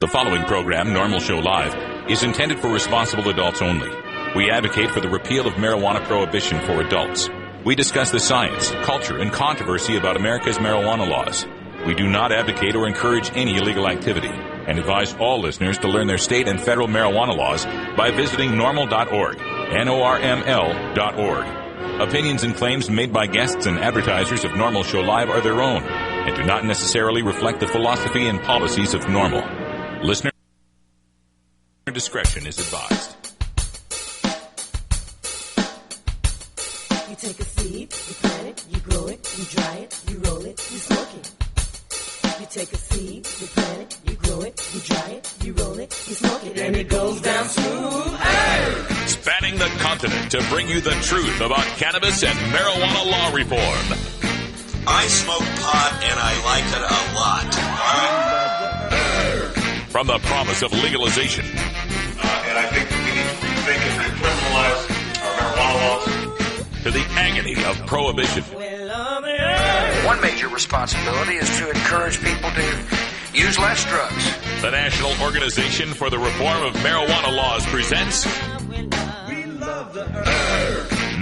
The following program, NORML Show Live, is intended for responsible adults only. We advocate for the repeal of marijuana prohibition for adults. We discuss the science, culture, and controversy about America's marijuana laws. We do not advocate or encourage any illegal activity and advise all listeners to learn their state and federal marijuana laws by visiting NORML.org, NORML.org. Opinions and claims made by guests and advertisers of NORML Show Live are their own and do not necessarily reflect the philosophy and policies of NORML. Listener discretion is advised. You take a seed, you plant it, you grow it, you dry it, you roll it, you smoke it. You take a seed, you plant it, you grow it, you dry it, you roll it, you smoke it, and it goes down smooth. Hey! Spanning the continent to bring you the truth about cannabis and marijuana law reform. I smoke pot and I like it a lot. From the promise of legalization. And I think we need to rethink and decriminalize our marijuana laws. To the agony of prohibition. One major responsibility is to encourage people to use less drugs. The National Organization for the Reform of Marijuana Laws presents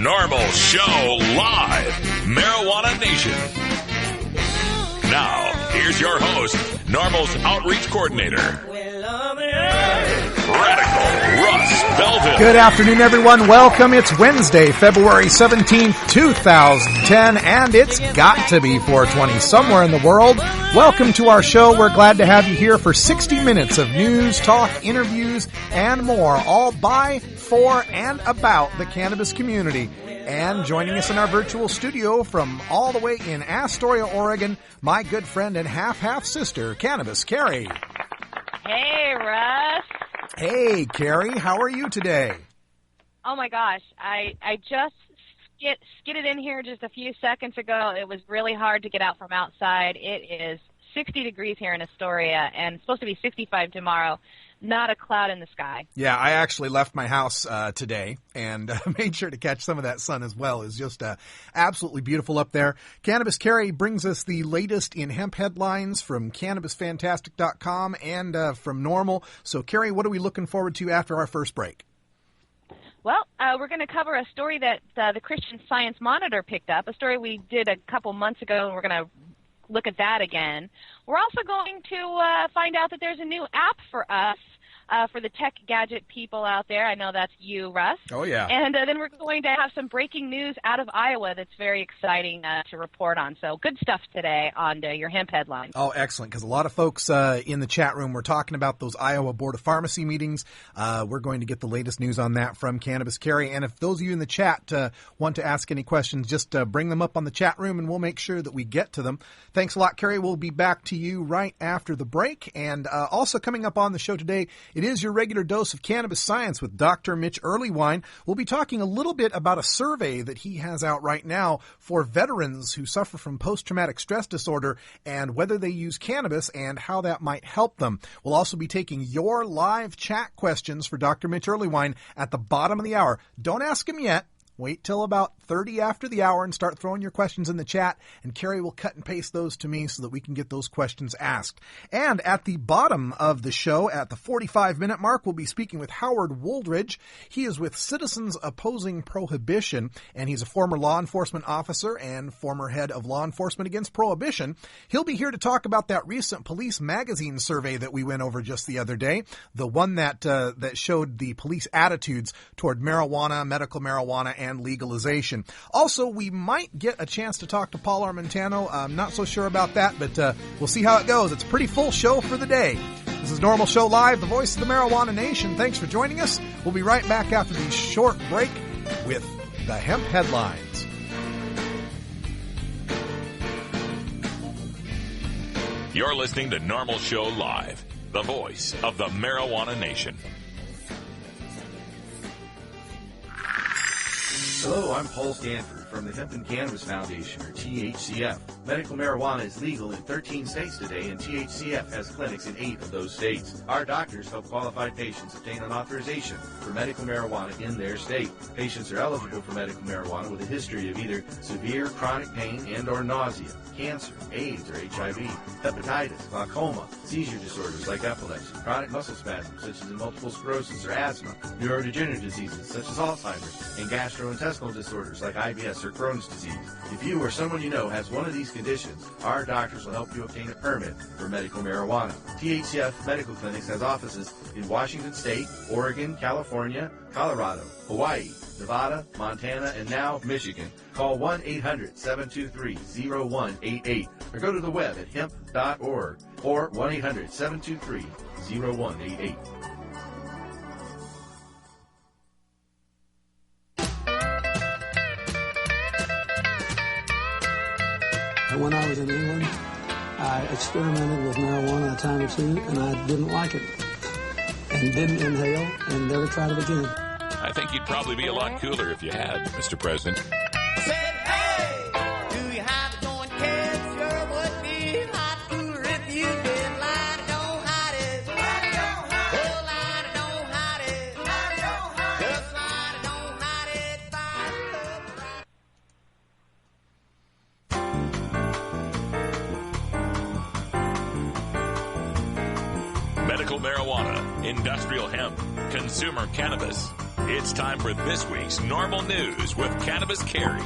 NORML Show Live, Marijuana Nation. Now, here's your host, NORML's Outreach Coordinator, Radical Russ Belville. Good afternoon, everyone. Welcome. It's Wednesday, February 17th, 2010, and it's got to be 420 somewhere in the world. Welcome to our show. We're glad to have you here for 60 minutes of news, talk, interviews, and more, all by, for, and about the cannabis community. And joining us in our virtual studio from all the way in Astoria, Oregon, my good friend and half sister, Cannabis Carrie. Hey, Russ. Hey, Carrie. How are you today? Oh, my gosh. I just skidded in here just a few seconds ago. It was really hard to get out from outside. It is 60 degrees here in Astoria and supposed to be 65 tomorrow. Not a cloud in the sky. Yeah, I actually left my house today and made sure to catch some of that sun as well. It's just absolutely beautiful up there. Cannabis Carrie brings us the latest in hemp headlines from CannabisFantastic.com and from NORML. So, Carrie, what are we looking forward to after our first break? Well, we're going to cover a story that the Christian Science Monitor picked up, a story we did a couple months ago, and we're going to look at that again. We're also going to find out that there's a new app for us, for the tech gadget people out there. I know that's you, Russ. Oh, yeah. And then we're going to have some breaking news out of Iowa that's very exciting to report on. So good stuff today on your hemp headlines. Oh, excellent, because a lot of folks in the chat room were talking about those Iowa Board of Pharmacy meetings. We're going to get the latest news on that from Cannabis Carrie. And if those of you in the chat want to ask any questions, just bring them up on the chat room, and we'll make sure that we get to them. Thanks a lot, Carrie. We'll be back to you right after the break. And also coming up on the show today, it is your regular dose of cannabis science with Dr. Mitch Earlywine. We'll be talking a little bit about a survey that he has out right now for veterans who suffer from post-traumatic stress disorder and whether they use cannabis and how that might help them. We'll also be taking your live chat questions for Dr. Mitch Earlywine at the bottom of the hour. Don't ask him yet. Wait till about 30 after the hour and start throwing your questions in the chat, and Carrie will cut and paste those to me so that we can get those questions asked. And at the bottom of the show, at the 45-minute mark, we'll be speaking with Howard Wooldridge. He is with Citizens Opposing Prohibition, and he's a former law enforcement officer and former head of Law Enforcement Against Prohibition. He'll be here to talk about that recent Police Magazine survey that we went over just the other day, the one that showed the police attitudes toward marijuana, medical marijuana, and legalization. Also, we might get a chance to talk to Paul Armentano. I'm not so sure about that, but we'll see how it goes. It's a pretty full show for the day. This is NORML Show Live, the voice of the Marijuana Nation. Thanks for joining us. We'll be right back after the short break with the hemp headlines. You're listening to NORML Show Live, the voice of the Marijuana Nation. Hello, I'm Paul Stanford from the Hemp and Cannabis Foundation, or THCF. Medical marijuana is legal in 13 states today, and THCF has clinics in 8 of those states. Our doctors help qualified patients obtain an authorization for medical marijuana in their state. Patients are eligible for medical marijuana with a history of either severe chronic pain and or nausea, cancer, AIDS or HIV, hepatitis, glaucoma, seizure disorders like epilepsy, chronic muscle spasms such as multiple sclerosis or asthma, neurodegenerative diseases such as Alzheimer's, and gastrointestinal disorders like IBS or Crohn's disease. If you or someone you know has one of these conditions, our doctors will help you obtain a permit for medical marijuana. THCF Medical Clinics has offices in Washington State, Oregon, California, Colorado, Hawaii, Nevada, Montana, and now Michigan. Call 1-800-723-0188 or go to the web at hemp.org or 1-800-723-0188. When I was in England, I experimented with marijuana a time or two, and I didn't like it, and didn't inhale, and never tried it again. I think you'd probably be a lot cooler if you had, Mr. President. Said, hey, do you have a joint, kids? Sure would be a lot cooler if you did. Lie, don't hide it. Lie, don't hide it. Oh, lie, don't hide it. Lie, don't hide it. Just lie, don't hide it. Fire up. Medical marijuana, industrial hemp, consumer cannabis. It's time for this week's NORML News with Cannabis Carrie.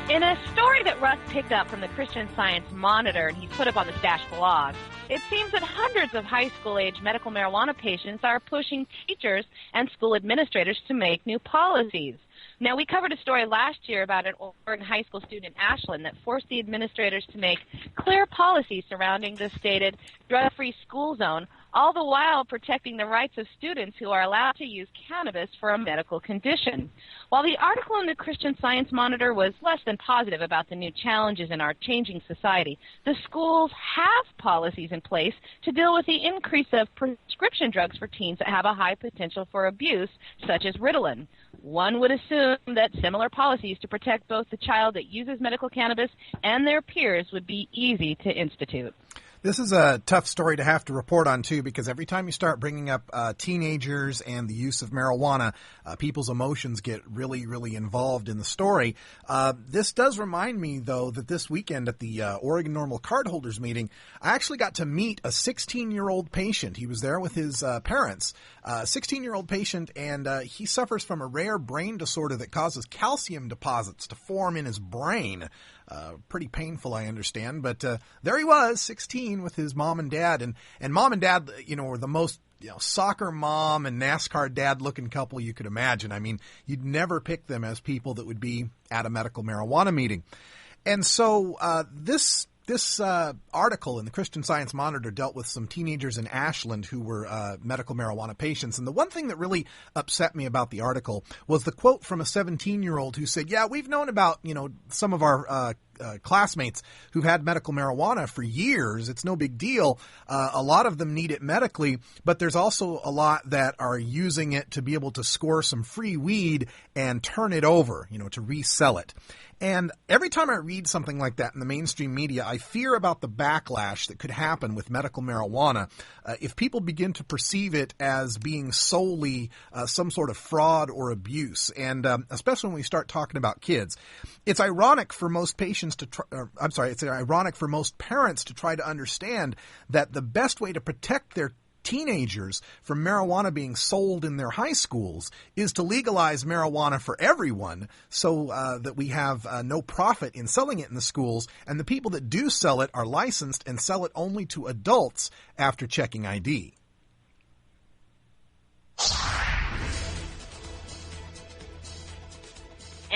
In a story that Russ picked up from the Christian Science Monitor and he's put up on the Stash blog, it seems that hundreds of high school-age medical marijuana patients are pushing teachers and school administrators to make new policies. Now, we covered a story last year about an Oregon high school student in Ashland that forced the administrators to make clear policies surrounding the stated drug-free school zone, all the while protecting the rights of students who are allowed to use cannabis for a medical condition. While the article in the Christian Science Monitor was less than positive about the new challenges in our changing society, the schools have policies in place to deal with the increase of prescription drugs for teens that have a high potential for abuse, such as Ritalin. One would assume that similar policies to protect both the child that uses medical cannabis and their peers would be easy to institute. This is a tough story to have to report on, too, because every time you start bringing up teenagers and the use of marijuana, people's emotions get really, really involved in the story. This does remind me, though, that this weekend at the Oregon NORML cardholders meeting, I actually got to meet a 16-year-old patient. He was there with his parents, a 16-year-old patient, and he suffers from a rare brain disorder that causes calcium deposits to form in his brain. Pretty painful, I understand, but there he was, 16, with his mom and dad, and mom and dad, were the most soccer mom and NASCAR dad looking couple you could imagine. I mean, you'd never pick them as people that would be at a medical marijuana meeting. And so this article in the Christian Science Monitor dealt with some teenagers in Ashland who were medical marijuana patients. And the one thing that really upset me about the article was the quote from a 17-year-old who said, yeah, we've known about, some of our classmates who've had medical marijuana for years. It's no big deal. A lot of them need it medically, but there's also a lot that are using it to be able to score some free weed and turn it over, to resell it. And every time I read something like that in the mainstream media, I fear about the backlash that could happen with medical marijuana if people begin to perceive it as being solely some sort of fraud or abuse, and especially when we start talking about kids. It's ironic for most patients to it's ironic for most parents to try to understand that the best way to protect their teenagers from marijuana being sold in their high schools is to legalize marijuana for everyone so that we have no profit in selling it in the schools, and the people that do sell it are licensed and sell it only to adults after checking ID.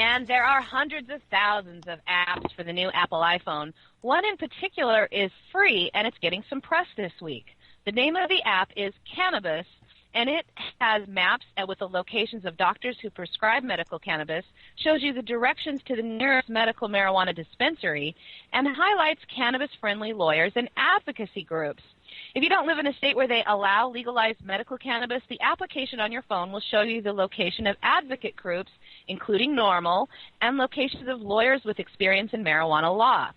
And there are hundreds of thousands of apps for the new Apple iPhone. One in particular is free, and it's getting some press this week. The name of the app is Cannabis, and it has maps with the locations of doctors who prescribe medical cannabis, shows you the directions to the nearest medical marijuana dispensary, and highlights cannabis-friendly lawyers and advocacy groups. If you don't live in a state where they allow legalized medical cannabis, the application on your phone will show you the location of advocate groups including NORML, and locations of lawyers with experience in marijuana law.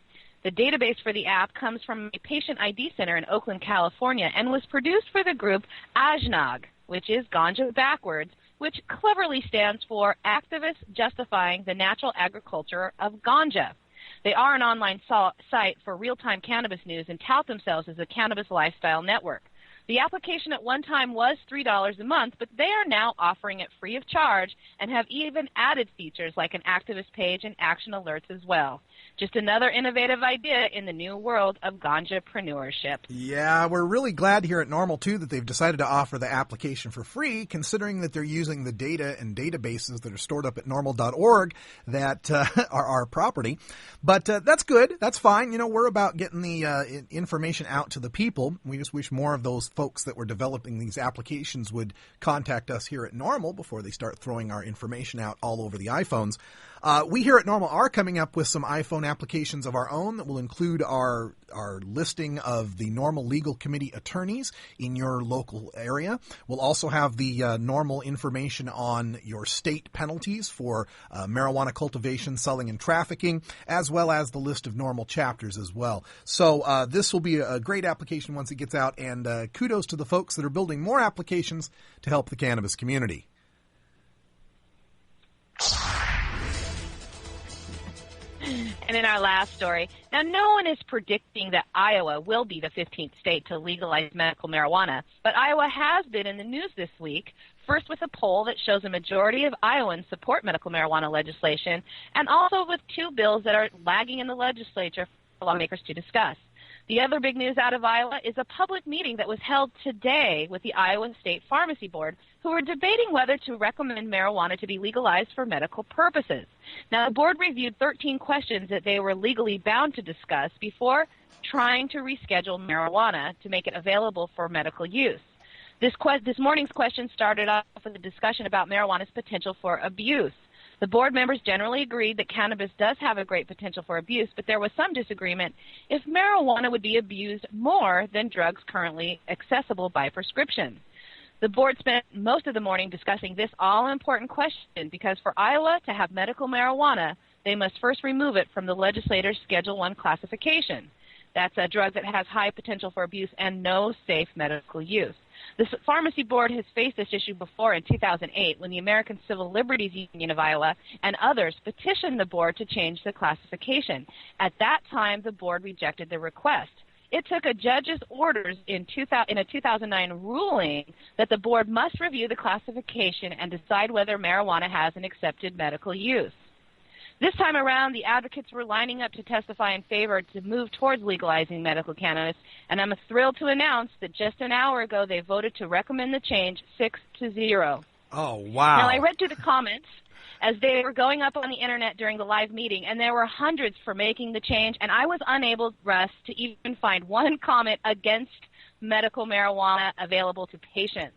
The database for the app comes from a patient ID center in Oakland, California, and was produced for the group AJNAG, which is Ganja backwards, which cleverly stands for Activists Justifying the Natural Agriculture of Ganja. They are an online site for real-time cannabis news and tout themselves as a cannabis lifestyle network. The application at one time was $3 a month, but they are now offering it free of charge and have even added features like an activist page and action alerts as well. Just another innovative idea in the new world of ganjapreneurship. Yeah, we're really glad here at NORML, too, that they've decided to offer the application for free, considering that they're using the data and databases that are stored up at norml.org that are our property. But that's good. That's fine. You know, we're about getting the information out to the people. We just wish more of those folks that were developing these applications would contact us here at NORML before they start throwing our information out all over the iPhones. We here at NORML are coming up with some iPhone applications of our own that will include our listing of the NORML Legal Committee attorneys in your local area. We'll also have the NORML information on your state penalties for marijuana cultivation, selling, and trafficking, as well as the list of NORML chapters as well. So this will be a great application once it gets out, and kudos to the folks that are building more applications to help the cannabis community. And in our last story, now no one is predicting that Iowa will be the 15th state to legalize medical marijuana, but Iowa has been in the news this week, first with a poll that shows a majority of Iowans support medical marijuana legislation, and also with two bills that are lagging in the legislature for lawmakers to discuss. The other big news out of Iowa is a public meeting that was held today with the Iowa State Pharmacy Board, who are debating whether to recommend marijuana to be legalized for medical purposes. Now, the board reviewed 13 questions that they were legally bound to discuss before trying to reschedule marijuana to make it available for medical use. This morning's question started off with a discussion about marijuana's potential for abuse. The board members generally agreed that cannabis does have a great potential for abuse, but there was some disagreement if marijuana would be abused more than drugs currently accessible by prescription. The board spent most of the morning discussing this all-important question because for Iowa to have medical marijuana, they must first remove it from the legislator's Schedule I classification. That's a drug that has high potential for abuse and no safe medical use. The Pharmacy Board has faced this issue before in 2008 when the American Civil Liberties Union of Iowa and others petitioned the board to change the classification. At that time, the board rejected the request. It took a judge's orders in a 2009 ruling that the board must review the classification and decide whether marijuana has an accepted medical use. This time around, the advocates were lining up to testify in favor to move towards legalizing medical cannabis, and I'm thrilled to announce that just an hour ago they voted to recommend the change 6-0. Oh, wow. Now, I read through the comments as they were going up on the Internet during the live meeting, and there were hundreds for making the change, and I was unable, Russ, to even find one comment against medical marijuana available to patients.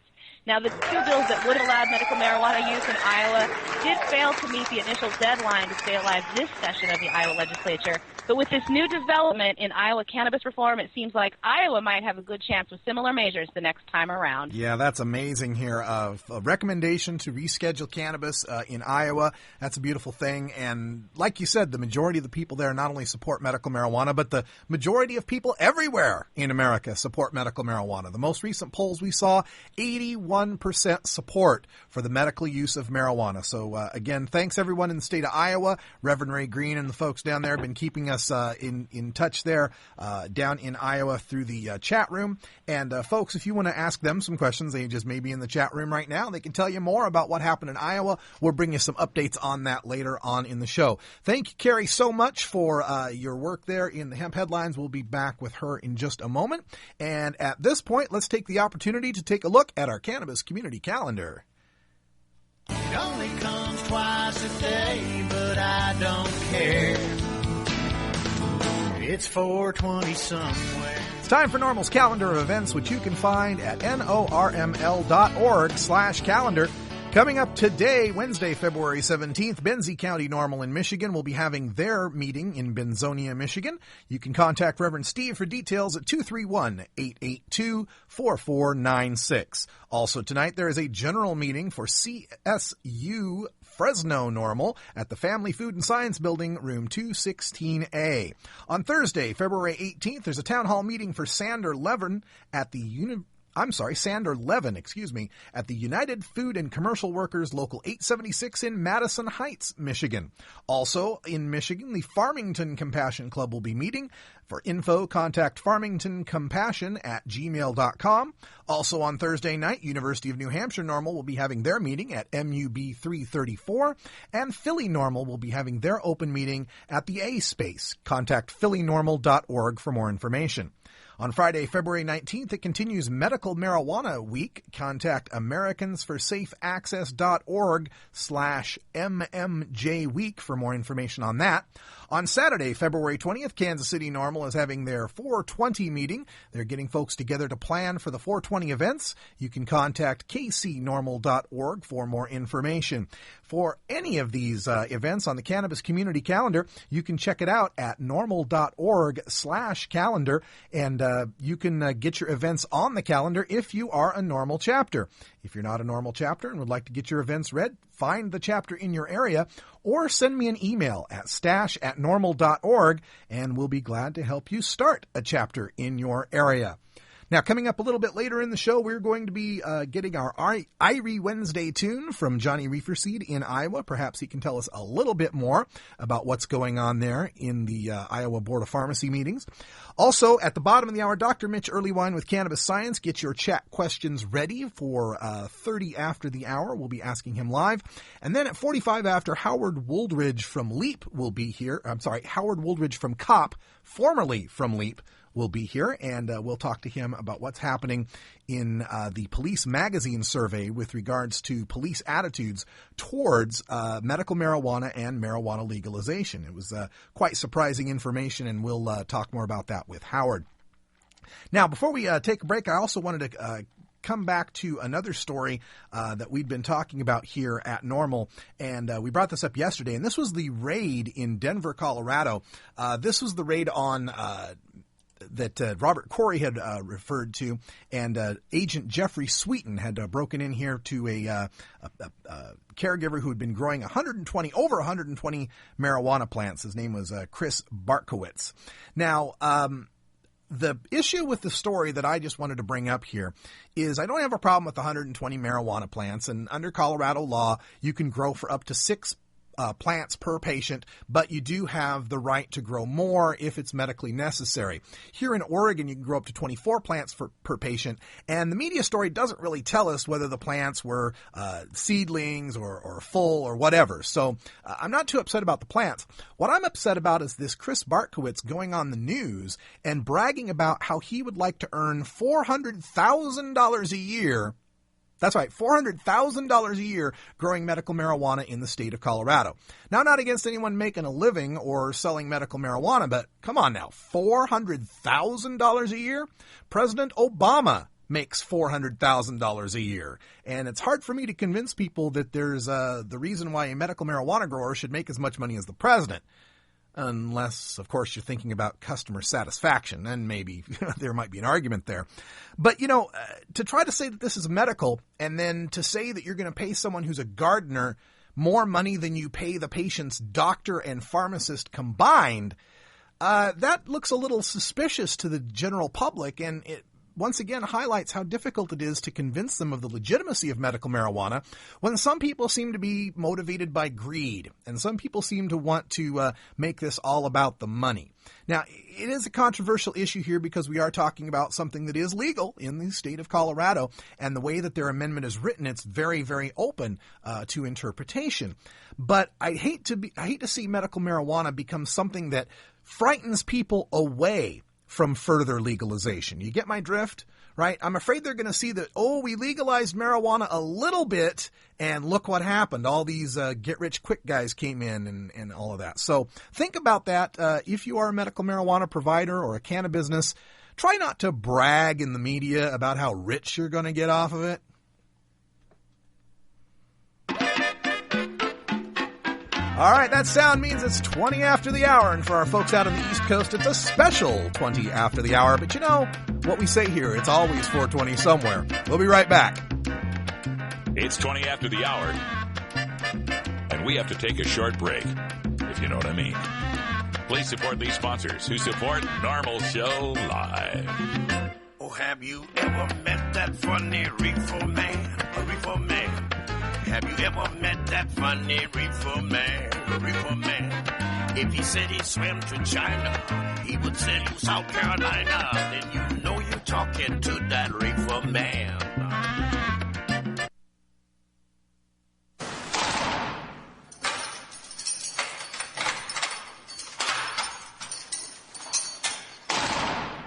Now, the two bills that would allow medical marijuana use in Iowa did fail to meet the initial deadline to stay alive this session of the Iowa legislature. But with this new development in Iowa cannabis reform, it seems like Iowa might have a good chance with similar measures the next time around. Yeah, that's amazing here. A recommendation to reschedule cannabis in Iowa. That's a beautiful thing. And like you said, the majority of the people there not only support medical marijuana, but the majority of people everywhere in America support medical marijuana. The most recent polls we saw, 81% support for the medical use of marijuana. So, again, thanks everyone in the state of Iowa. Reverend Ray Green and the folks down there have been keeping us in touch there down in Iowa through the chat room. And folks, if you want to ask them some questions, they just may be in the chat room right now. They can tell you more about what happened in Iowa. We'll bring you some updates on that later on in the show. Thank you, Carrie, so much for your work there in the Hemp Headlines. We'll be back with her in just a moment. And at this point, let's take the opportunity to take a look at our Cannabis Community Calendar. It only comes twice a day, but I don't care. It's 420 somewhere. It's time for NORML's calendar of events, which you can find at norml.org/calendar. Coming up today, Wednesday, February 17th, Benzie County Normal in Michigan will be having their meeting in Benzonia, Michigan. You can contact Reverend Steve for details at 231-882-4496. Also tonight, there is a general meeting for CSU Fresno Normal at the Family Food and Science Building, room 216A. On Thursday, February 18th, there's a town hall meeting for Sander Levin at the at the United Food and Commercial Workers Local 876 in Madison Heights, Michigan. Also in Michigan, the Farmington Compassion Club will be meeting. For info, contact farmingtoncompassion@gmail.com. Also on Thursday night, University of New Hampshire Normal will be having their meeting at MUB 334, and Philly Normal will be having their open meeting at the A Space. Contact phillynormal.org for more information. On Friday, February 19th, it continues Medical Marijuana Week. Contact americansforsafeaccess.org/MMJ Week for more information on that. On Saturday, February 20th, Kansas City Normal is having their 420 meeting. They're getting folks together to plan for the 420 events. You can contact kcnormal.org for more information. For any of these events on the Cannabis Community Calendar, you can check it out at normal.org/calendar, and you can get your events on the calendar if you are a Normal chapter. If you're not a Normal chapter and would like to get your events read, find the chapter in your area or send me an email at stash@normal.org, and we'll be glad to help you start a chapter in your area. Now, coming up a little bit later in the show, we're going to be getting our Irie Wednesday tune from Johnny Reeferseed in Iowa. Perhaps he can tell us a little bit more about what's going on there in the Iowa Board of Pharmacy meetings. Also, at the bottom of the hour, Dr. Mitch Earlywine with Cannabis Science. Get your chat questions ready for 30 after the hour. We'll be asking him live. And then at 45 after, Howard Wooldridge from LEAP will be here. Howard Wooldridge from COP, formerly from LEAP, will be here, and we'll talk to him about what's happening in the Police Magazine survey with regards to police attitudes towards medical marijuana and marijuana legalization. It was quite surprising information, and we'll talk more about that with Howard. Now, before we take a break, I also wanted to come back to another story that we'd been talking about here at Normal, and we brought this up yesterday, and this was the raid in Denver, Colorado. This was the raid on that Robert Corey had referred to, and Agent Jeffrey Sweeten had broken in here to a caregiver who had been growing over 120 marijuana plants. His name was Chris Bartkowitz. Now, the issue with the story that I just wanted to bring up here is I don't have a problem with 120 marijuana plants, and under Colorado law, you can grow for up to 6 plants per patient, but you do have the right to grow more if it's medically necessary. Here in Oregon, you can grow up to 24 plants per patient, and the media story doesn't really tell us whether the plants were seedlings or full or whatever. So I'm not too upset about the plants. What I'm upset about is this Chris Bartkowitz going on the news and bragging about how he would like to earn $400,000 a year. That's right, $400,000 a year growing medical marijuana in the state of Colorado. Now, not against anyone making a living or selling medical marijuana, but come on now, $400,000 a year? President Obama makes $400,000 a year. And it's hard for me to convince people that there's the reason why a medical marijuana grower should make as much money as the president. Unless, of course, you're thinking about customer satisfaction, and maybe there might be an argument there. But, to try to say that this is medical, and then to say that you're going to pay someone who's a gardener more money than you pay the patient's doctor and pharmacist combined, that looks a little suspicious to the general public, and it once again highlights how difficult it is to convince them of the legitimacy of medical marijuana when some people seem to be motivated by greed and some people seem to want to make this all about the money. Now, it is a controversial issue here because we are talking about something that is legal in the state of Colorado, and the way that their amendment is written, it's very, very open to interpretation. But I hate to see medical marijuana become something that frightens people away from further legalization. You get my drift, right? I'm afraid they're going to see that, we legalized marijuana a little bit, and look what happened. All these get-rich-quick guys came in and all of that. So think about that. If you are a medical marijuana provider or a cannabis business, try not to brag in the media about how rich you're going to get off of it. All right, that sound means it's 20 after the hour, and for our folks out on the East Coast, it's a special 20 after the hour. But you know what we say here, it's always 420 somewhere. We'll be right back. It's 20 after the hour, and we have to take a short break, if you know what I mean. Please support these sponsors who support NORML Show Live. Oh, have you ever met that funny reefer man? A reefer man. Have you ever met that funny reefer man? A reefer man. If he said he swam to China, he would sell you South Carolina. Then you know you're talking to that reefer man.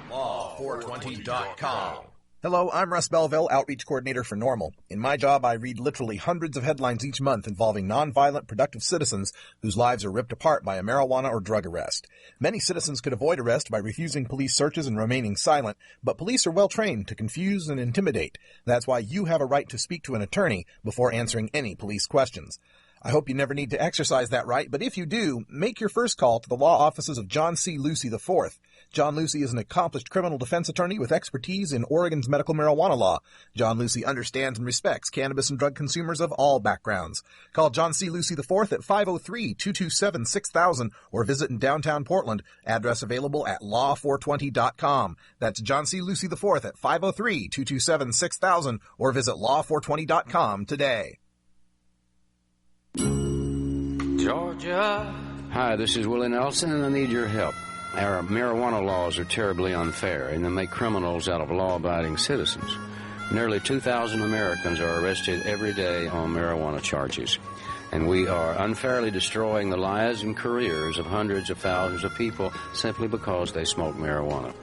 Law420.com. Hello, I'm Russ Belville, Outreach Coordinator for NORML. In my job, I read literally hundreds of headlines each month involving nonviolent, productive citizens whose lives are ripped apart by a marijuana or drug arrest. Many citizens could avoid arrest by refusing police searches and remaining silent, but police are well trained to confuse and intimidate. That's why you have a right to speak to an attorney before answering any police questions. I hope you never need to exercise that right, but if you do, make your first call to the law offices of John C. Lucy IV. John Lucy is an accomplished criminal defense attorney with expertise in Oregon's medical marijuana law. John Lucy understands and respects cannabis and drug consumers of all backgrounds. Call John C. Lucy IV at 503-227-6000 or visit in downtown Portland. Address available at law420.com. That's John C. Lucy IV at 503-227-6000 or visit law420.com today. Georgia. Hi, this is Willie Nelson, and I need your help. Our marijuana laws are terribly unfair, and they make criminals out of law-abiding citizens. Nearly 2,000 Americans are arrested every day on marijuana charges, and we are unfairly destroying the lives and careers of hundreds of thousands of people simply because they smoke marijuana.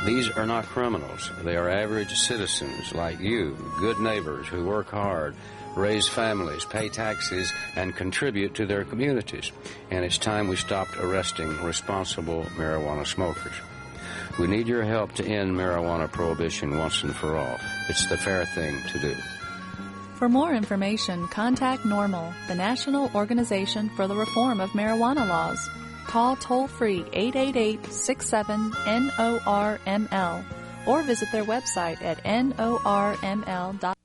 These are not criminals. They are average citizens like you, good neighbors who work hard, raise families, pay taxes, and contribute to their communities. And it's time we stopped arresting responsible marijuana smokers. We need your help to end marijuana prohibition once and for all. It's the fair thing to do. For more information, contact NORML, the National Organization for the Reform of Marijuana Laws. Call toll-free 888-67-NORML or visit their website at norml.org.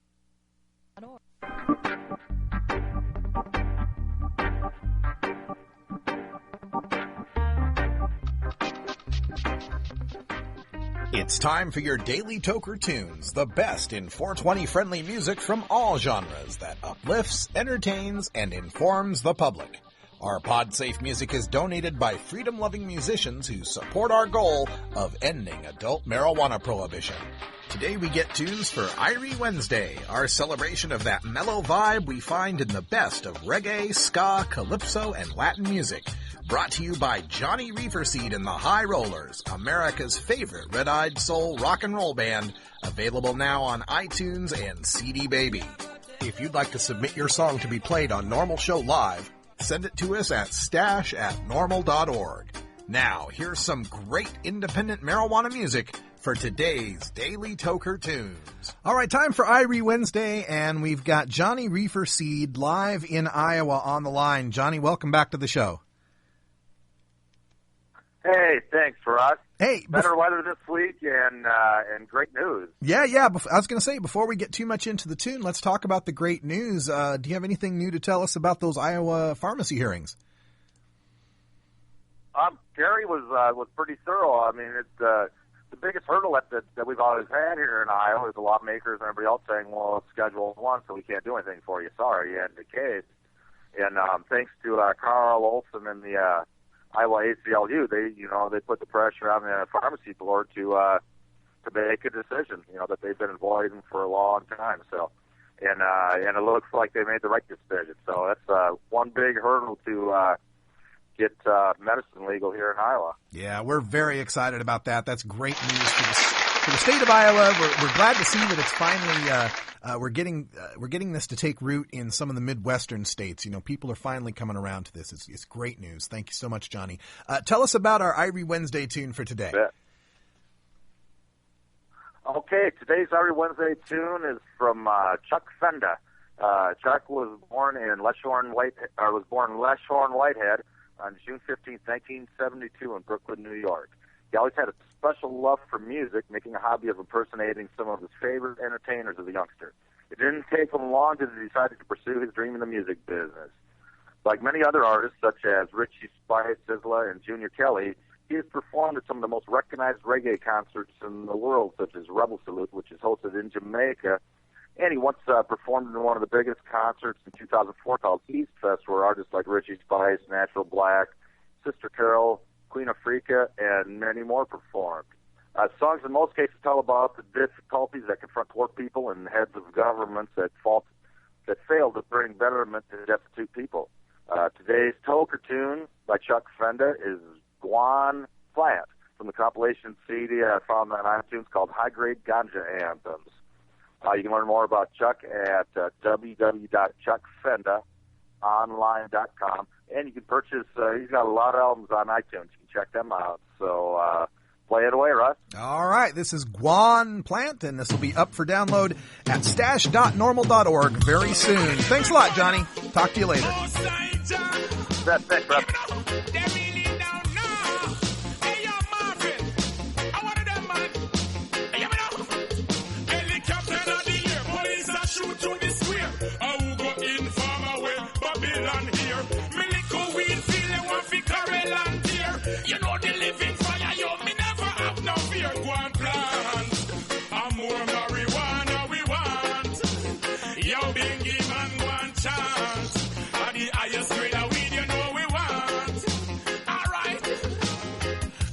It's time for your Daily Toker Tunes, the best in 420-friendly music from all genres that uplifts, entertains, and informs the public. Our PodSafe music is donated by freedom-loving musicians who support our goal of ending adult marijuana prohibition. Today we get tunes for Irie Wednesday, our celebration of that mellow vibe we find in the best of reggae, ska, calypso, and Latin music. Brought to you by Johnny Reeferseed and the High Rollers, America's favorite red-eyed soul rock and roll band, available now on iTunes and CD Baby. If you'd like to submit your song to be played on NORML Show Live, send it to us at stash@norml.org. Now, here's some great independent marijuana music for today's Daily Toker Tunes. All right, time for Irie Wednesday, and we've got Johnny Reeferseed live in Iowa on the line. Johnny, welcome back to the show. Hey, thanks, Russ. Hey, better weather this week and great news. Yeah. I was going to say, before we get too much into the tune, let's talk about the great news. Do you have anything new to tell us about those Iowa pharmacy hearings? Gary was pretty thorough. I mean, it's the biggest hurdle that we've always had here in Iowa is the lawmakers and everybody else saying, "Well, it's Schedule 1, so we can't do anything for you. Sorry, you had the case." And thanks to Carl Olson and the Iowa ACLU, they put the pressure on the pharmacy board to make a decision, that they've been avoiding for a long time. So, and it looks like they made the right decision. So that's one big hurdle to get medicine legal here in Iowa. Yeah, we're very excited about that. That's great news for the state of Iowa. We're glad to see that it's finally we're getting this to take root in some of the Midwestern states. People are finally coming around to this. It's great news. Thank you so much, Johnny. Tell us about our Irie Wednesday tune for today. Okay, today's Irie Wednesday tune is from Chuck Fenda, Chuck was born in Leshorn, Whitehead on June 15, 1972 in Brooklyn, New York. He always had a special love for music, making a hobby of impersonating some of his favorite entertainers as a youngster. It didn't take him long until he decided to pursue his dream in the music business. Like many other artists, such as Richie Spice, Sizzla, and Junior Kelly, he has performed at some of the most recognized reggae concerts in the world, such as Rebel Salute, which is hosted in Jamaica. And he once performed in one of the biggest concerts in 2004 called East Fest, where artists like Richie Spice, Natural Black, Sister Carol, Queen Africa, and many more performed. Songs in most cases tell about the difficulties that confront poor people and heads of governments that fail to bring betterment to destitute people. Today's toker tune by Chuck Fenda is Guan Plant from the compilation CD I found on iTunes called High Grade Ganja Anthems. You can learn more about Chuck at www.chuckfendaonline.com, and you can purchase, he's got a lot of albums on iTunes. You can check them out. So play it away, Russ. All right, this is Guan Plant, and this will be up for download at stash.normal.org very soon. Thanks a lot, Johnny. Talk to you later. Thanks, Russ. You know the living fire, yo, me never have no fear. Go and plant, and more marijuana we want. Yo, Bingy man, go and chant. At the highest grade of weed, you know we want. Alright,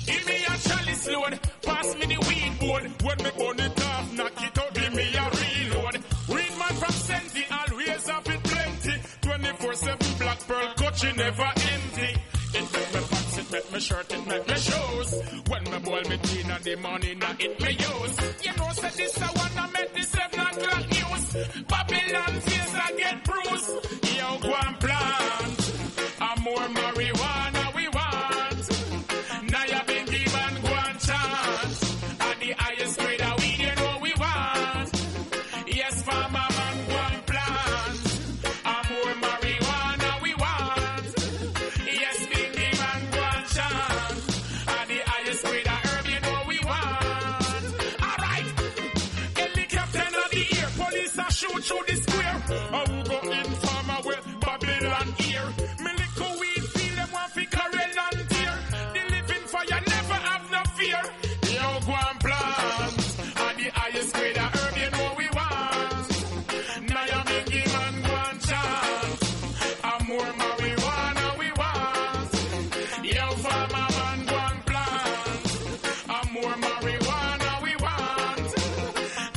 give me a chalice load, pass me the weed board. When me burn it off, knock it out, give me a reload. Read man from Senti, always have it plenty. 24/7 black pearl, coach, never empty. It make me pants, it make me shirt, it make me shoes. When me boil me tea in the morning, it me use. You know, say this I wanna make this 7 o'clock news. Babylon face I get bruised. Yo, go and plant, and more marijuana we want. Now you been given, go and chant. At the highest grade of weed, you know we want. Yes, farmer man, go and plant, and more marijuana we want. Yes, shoot through the square. I will go in farmer with Babylon here. Me little weed feel them want fi carrel and tear. The living fire never have no fear. Yo, go and plant, and the highest grade of herb you know we want. Now you big give and go and chant, and more marijuana we want. Yo, farmer man go and plant, and more marijuana we want.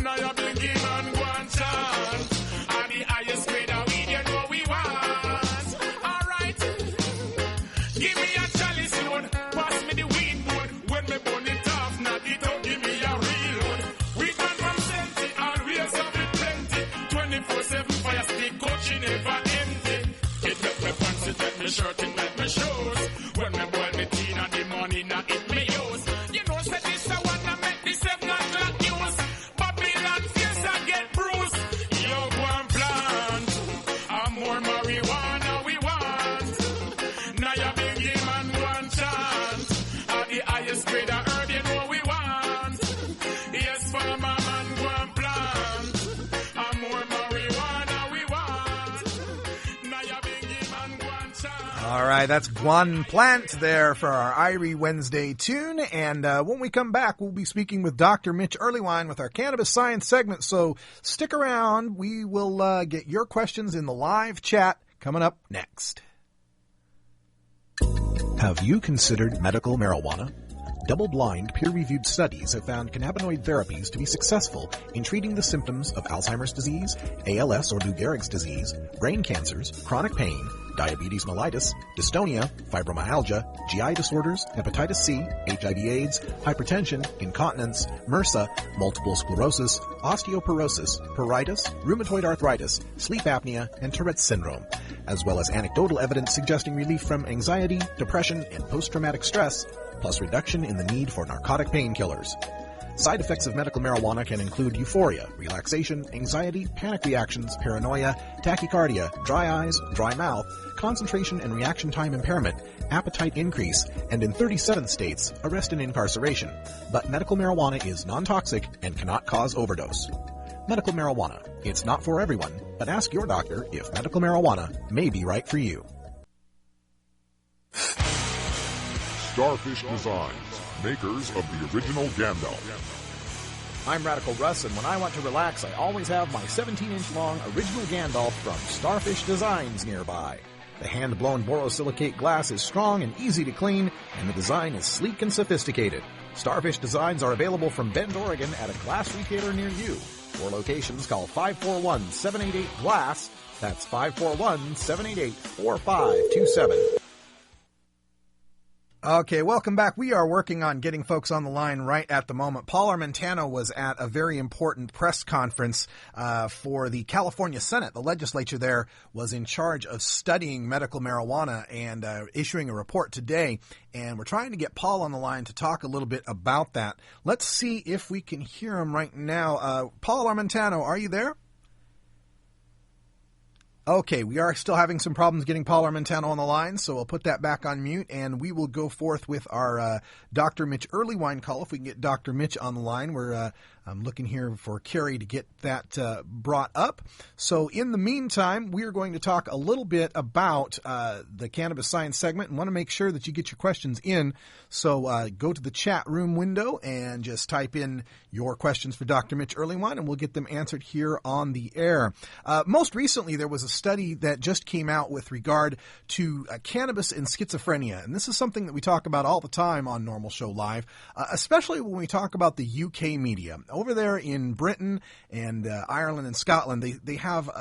Now you big give and go and chant. Never empty. It make me pants, it make me shirt, it make me shoes. When me boil me tea in the morning, it me use. You know, say this I wanna make this 7 o'clock news. Babylon face I get bruised. Yo, go and plant, and more marijuana we want. Now you big him and go and chant. At the highest grade of herb, you know we want. Yes, farmer man, go and plant, and more marijuana we want. All right, that's Guan Plant there for our Irie Wednesday tune. And when we come back, we'll be speaking with Dr. Mitch Earlywine with our Cannabis Science segment. So stick around. We will get your questions in the live chat coming up next. Have you considered medical marijuana? Double-blind, peer-reviewed studies have found cannabinoid therapies to be successful in treating the symptoms of Alzheimer's disease, ALS or Lou Gehrig's disease, brain cancers, chronic pain, diabetes mellitus, dystonia, fibromyalgia, GI disorders, hepatitis C, HIV/AIDS, hypertension, incontinence, MRSA, multiple sclerosis, osteoporosis, pruritus, rheumatoid arthritis, sleep apnea, and Tourette's syndrome, as well as anecdotal evidence suggesting relief from anxiety, depression, and post-traumatic stress, plus reduction in the need for narcotic painkillers. Side effects of medical marijuana can include euphoria, relaxation, anxiety, panic reactions, paranoia, tachycardia, dry eyes, dry mouth, concentration and reaction time impairment, appetite increase, and in 37 states, arrest and incarceration. But medical marijuana is non-toxic and cannot cause overdose. Medical marijuana. It's not for everyone, but ask your doctor if medical marijuana may be right for you. Starfish Designs, makers of the original Gandalf. I'm Radical Russ, and when I want to relax, I always have my 17-inch long original Gandalf from Starfish Designs nearby. The hand-blown borosilicate glass is strong and easy to clean, and the design is sleek and sophisticated. Starfish Designs are available from Bend, Oregon at a glass retailer near you. For locations, call 541-788-GLASS. That's 541-788-4527. Okay, welcome back. We are working on getting folks on the line right at the moment. Paul Armentano was at a very important press conference for the California Senate. The legislature there was in charge of studying medical marijuana and issuing a report today. And we're trying to get Paul on the line to talk a little bit about that. Let's see if we can hear him right now. Paul Armentano, are you there? Okay, we are still having some problems getting Paul Armentano on the line, so we'll put that back on mute, and we will go forth with our Dr. Mitch Earlywine call. If we can get Dr. Mitch on the line, I'm looking here for Carrie to get that brought up. So in the meantime, we are going to talk a little bit about the Cannabis Science segment and want to make sure that you get your questions in. So go to the chat room window and just type in your questions for Dr. Mitch Earlywine, and we'll get them answered here on the air. Most recently, there was a study that just came out with regard to cannabis and schizophrenia. And this is something that we talk about all the time on NORML Show Live, especially when we talk about the UK media. Over there in Britain and Ireland and Scotland, they have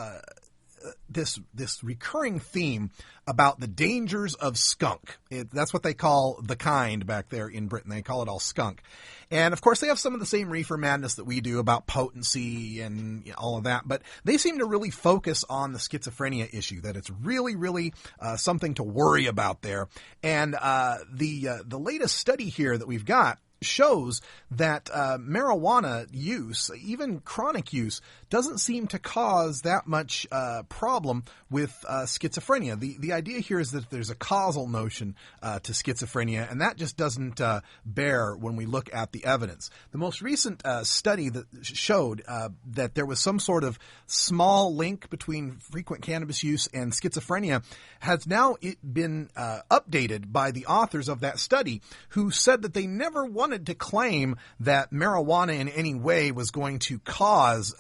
this recurring theme about the dangers of skunk. That's what they call the kind back there in Britain. They call it all skunk. And of course, they have some of the same reefer madness that we do about potency and all of that, but they seem to really focus on the schizophrenia issue, that it's really, really something to worry about there. And the latest study here that we've got shows that marijuana use, even chronic use, doesn't seem to cause that much problem with schizophrenia. The idea here is that there's a causal notion to schizophrenia, and that just doesn't bear when we look at the evidence. The most recent study that showed that there was some sort of small link between frequent cannabis use and schizophrenia has now been updated by the authors of that study, who said that they never wanted to claim that marijuana in any way was going to cause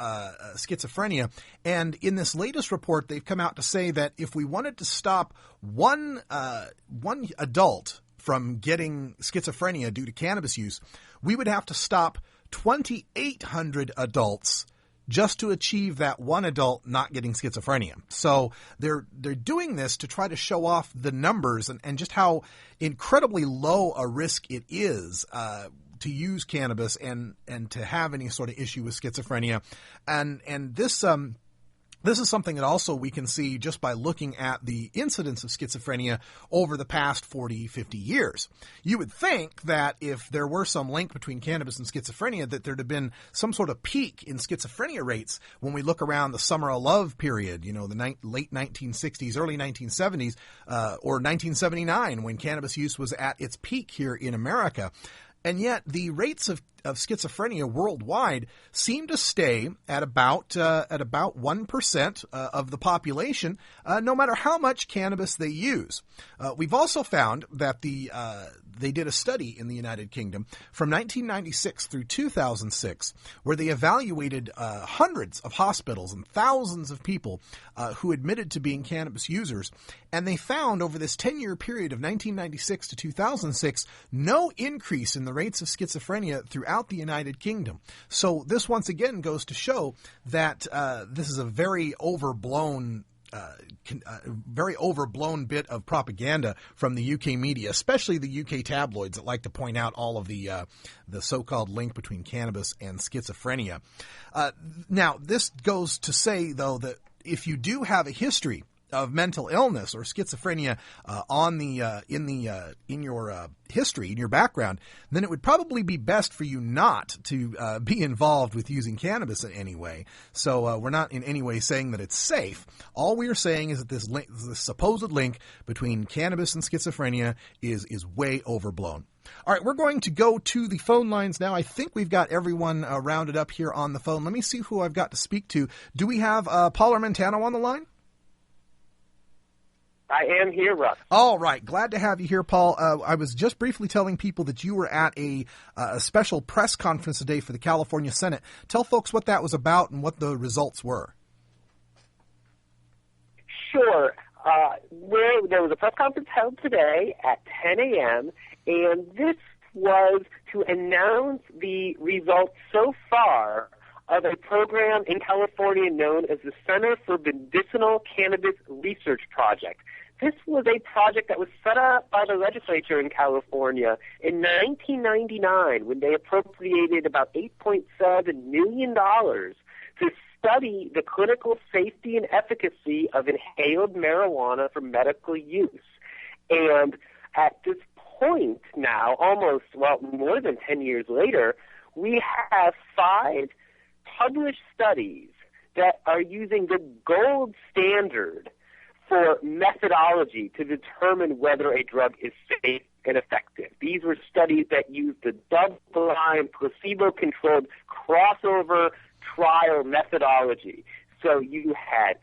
schizophrenia. And in this latest report, they've come out to say that if we wanted to stop one adult from getting schizophrenia due to cannabis use, we would have to stop 2,800 adults just to achieve that one adult not getting schizophrenia. So they're doing this to try to show off the numbers and just how incredibly low a risk it is to use cannabis and to have any sort of issue with schizophrenia. And this is something that also we can see just by looking at the incidence of schizophrenia over the past 40, 50 years. You would think that if there were some link between cannabis and schizophrenia, that there'd have been some sort of peak in schizophrenia rates when we look around the Summer of Love period, the late 1960s, early 1970s, or 1979, when cannabis use was at its peak here in America. And yet the rates of schizophrenia worldwide seem to stay at about 1% of the population, no matter how much cannabis they use. We've also found that they did a study in the United Kingdom from 1996 through 2006, where they evaluated hundreds of hospitals and thousands of people who admitted to being cannabis users, and they found over this 10-year period of 1996 to 2006 no increase in the rates of schizophrenia throughout the United Kingdom. So this once again goes to show that this is a very overblown bit of propaganda from the UK media, especially the UK tabloids that like to point out all of the so-called link between cannabis and schizophrenia. Now, this goes to say, though, that if you do have a history mental illness or schizophrenia in your history, in your background, then it would probably be best for you not to be involved with using cannabis in any way. So we're not in any way saying that it's safe. All we are saying is that this supposed link between cannabis and schizophrenia is way overblown. All right, we're going to go to the phone lines now. I think we've got everyone rounded up here on the phone. Let me see who I've got to speak to. Do we have Paul Armentano on the line? I am here, Russ. All right. Glad to have you here, Paul. I was just briefly telling people that you were at a special press conference today for the California Senate. Tell folks what that was about and what the results were. Sure. There was a press conference held today at 10 a.m., and this was to announce the results so far of a program in California known as the Center for Medicinal Cannabis Research Project. This was a project that was set up by the legislature in California in 1999 when they appropriated about $8.7 million to study the clinical safety and efficacy of inhaled marijuana for medical use. And at this point now, more than 10 years later, we have 5 published studies that are using the gold standard for methodology to determine whether a drug is safe and effective. These were studies that used the double-blind, placebo-controlled crossover trial methodology. So you had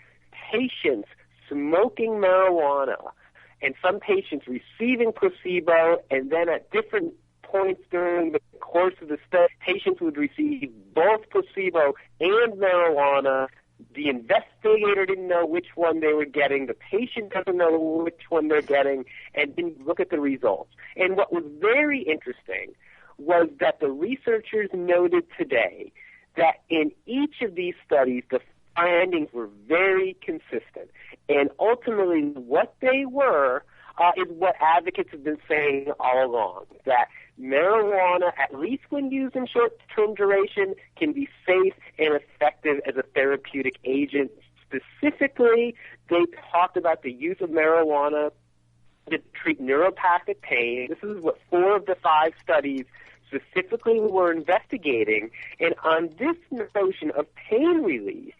patients smoking marijuana and some patients receiving placebo, and then at different points during the course of the study, patients would receive both placebo and marijuana. The investigator didn't know which one they were getting. The patient doesn't know which one they're getting, and then look at the results. And what was very interesting was that the researchers noted today that in each of these studies, the findings were very consistent. And ultimately, what they were is what advocates have been saying all along, that marijuana, at least when used in short-term duration, can be safe and effective as a therapeutic agent. Specifically, they talked about the use of marijuana to treat neuropathic pain. This is what 4 of the 5 studies specifically were investigating. And on this notion of pain relief,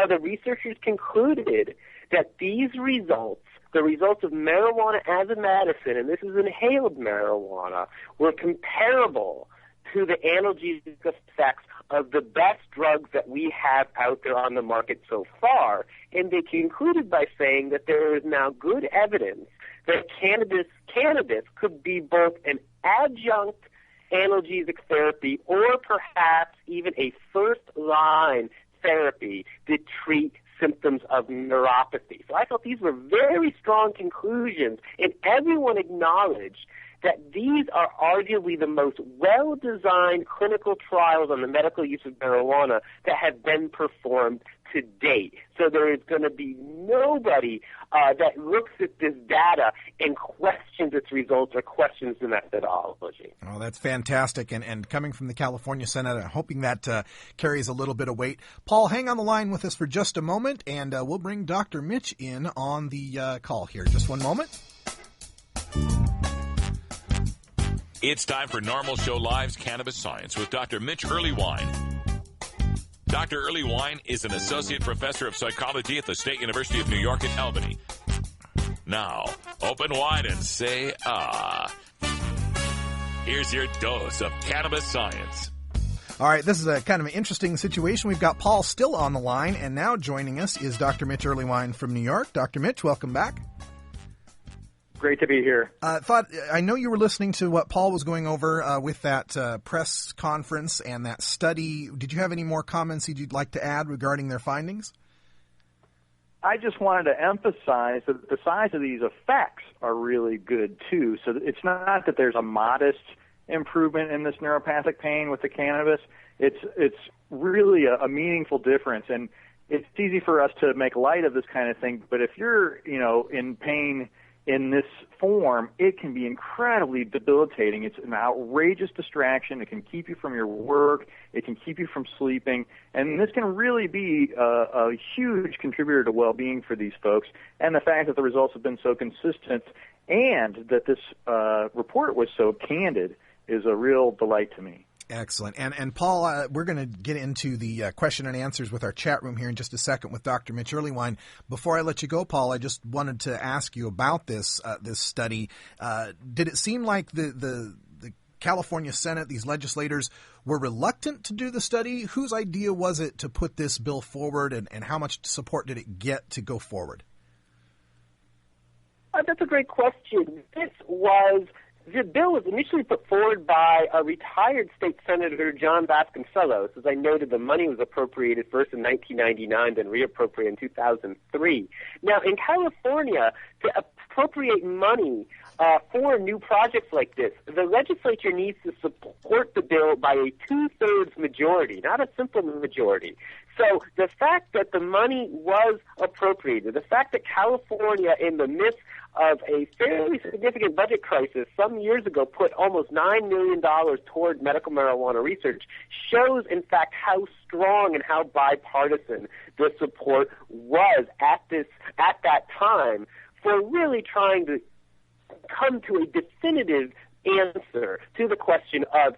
the researchers concluded that these results, the results of marijuana as a medicine, and this is inhaled marijuana, were comparable to the analgesic effects of the best drugs that we have out there on the market so far. And they concluded by saying that there is now good evidence that cannabis could be both an adjunct analgesic therapy or perhaps even a first-line therapy to treat symptoms of neuropathy. So I thought these were very strong conclusions, and everyone acknowledged that these are arguably the most well-designed clinical trials on the medical use of marijuana that have been performed to date. So there is going to be nobody that looks at this data and questions its results or questions the methodology. Oh, that's fantastic. And coming from the California Senate, I'm hoping that carries a little bit of weight. Paul, hang on the line with us for just a moment, and we'll bring Dr. Mitch in on the call here. Just one moment. It's time for NORML Show Live's Cannabis Science with Dr. Mitch Earlywine. Dr. Earlywine is an associate professor of psychology at the State University of New York at Albany. Now, open wide and say, ah. Here's your dose of cannabis science. All right, this is a kind of an interesting situation. We've got Paul still on the line, and now joining us is Dr. Mitch Earlywine from New York. Dr. Mitch, welcome back. Great to be here. I know you were listening to what Paul was going over with that press conference and that study. Did you have any more comments you'd like to add regarding their findings? I just wanted to emphasize that the size of these effects are really good, too. So it's not that there's a modest improvement in this neuropathic pain with the cannabis. It's really a meaningful difference. And it's easy for us to make light of this kind of thing, but if you're, in pain in this form, it can be incredibly debilitating. It's an outrageous distraction. It can keep you from your work. It can keep you from sleeping. And this can really be a huge contributor to well-being for these folks. And the fact that the results have been so consistent and that this report was so candid is a real delight to me. Excellent. And Paul, we're going to get into the question and answers with our chat room here in just a second with Dr. Mitch Earlywine. Before I let you go, Paul, I just wanted to ask you about this this study. Did it seem like the California Senate, these legislators, were reluctant to do the study? Whose idea was it to put this bill forward, and how much support did it get to go forward? That's a great question. The bill was initially put forward by a retired state senator, John Vasconcellos. As I noted, the money was appropriated first in 1999, then reappropriated in 2003. Now, in California, to appropriate money for new projects like this, the legislature needs to support the bill by a two-thirds majority, not a simple majority. So the fact that the money was appropriated, the fact that California, in the midst of a fairly significant budget crisis some years ago, put almost $9 million toward medical marijuana research, shows, in fact, how strong and how bipartisan the support was at that time for really trying to come to a definitive answer to the question of,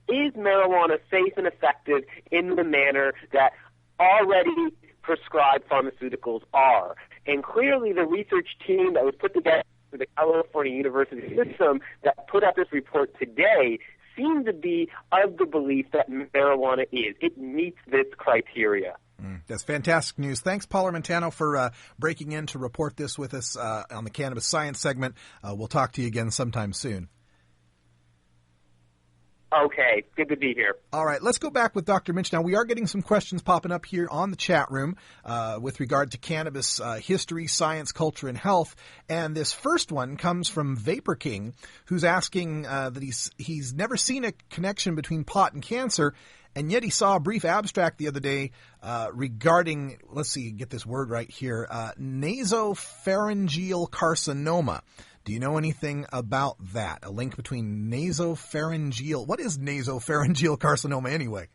is marijuana safe and effective in the manner that already prescribed pharmaceuticals are? And clearly the research team that was put together for the California University system that put out this report today seemed to be of the belief that marijuana it meets this criteria. That's fantastic news. Thanks, Paul Armentano, for breaking in to report this with us on the Cannabis Science segment. We'll talk to you again sometime soon. Okay, good to be here. All right, let's go back with Dr. Mitch. Now, we are getting some questions popping up here on the chat room with regard to cannabis history, science, culture, and health. And this first one comes from Vapor King, who's asking that he's never seen a connection between pot and cancer, and yet he saw a brief abstract the other day regarding, let's see, get this word right here, nasopharyngeal carcinoma. Do you know anything about that? A link between nasopharyngeal. What is nasopharyngeal carcinoma anyway?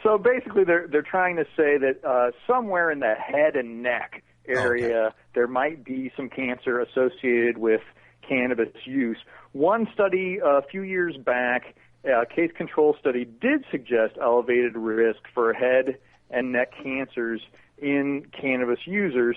So basically they're trying to say that somewhere in the head and neck area there might be some cancer associated with cannabis use. One study a few years back, a case control study, did suggest elevated risk for head and neck cancers in cannabis users.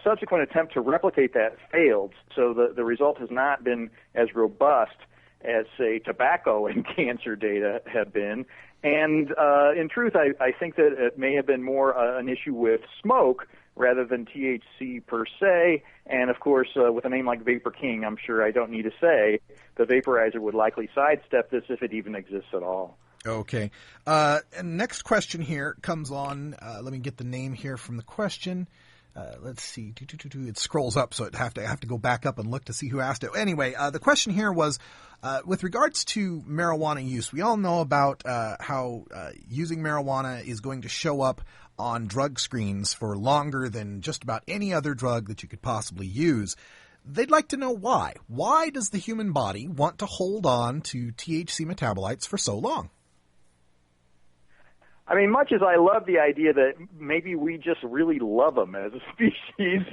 Subsequent attempt to replicate that failed, so the result has not been as robust as, say, tobacco and cancer data have been. And in truth, I think that it may have been more an issue with smoke rather than THC per se. And, of course, with a name like Vapor King, I'm sure I don't need to say the vaporizer would likely sidestep this if it even exists at all. Okay. And next question here comes on. Let me get the name here from the question. Let's see. It scrolls up, so I have to go back up and look to see who asked it. Anyway, the question here was, with regards to marijuana use, we all know about how using marijuana is going to show up on drug screens for longer than just about any other drug that you could possibly use. They'd like to know why. Why does the human body want to hold on to THC metabolites for so long? I mean, much as I love the idea that maybe we just really love them as a species,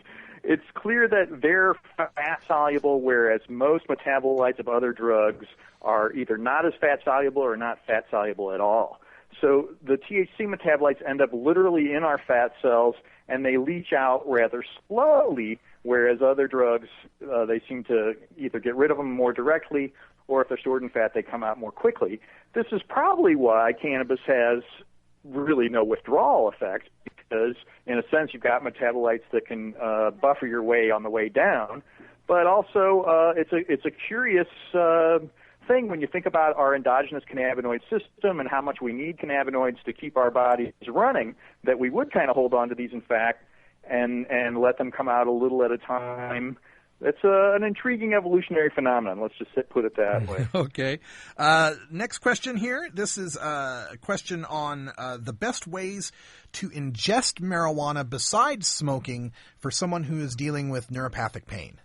it's clear that they're fat-soluble, whereas most metabolites of other drugs are either not as fat-soluble or not fat-soluble at all. So the THC metabolites end up literally in our fat cells, and they leach out rather slowly, whereas other drugs, they seem to either get rid of them more directly, or if they're stored in fat, they come out more quickly. This is probably why cannabis has really no withdrawal effect, because in a sense you've got metabolites that can buffer your way on the way down, but also it's a curious thing when you think about our endogenous cannabinoid system and how much we need cannabinoids to keep our bodies running, that we would kind of hold on to these in fact and let them come out a little at a time it's an intriguing evolutionary phenomenon. Let's just put it that way. Okay. Next question here. This is a question on the best ways to ingest marijuana besides smoking for someone who is dealing with neuropathic pain.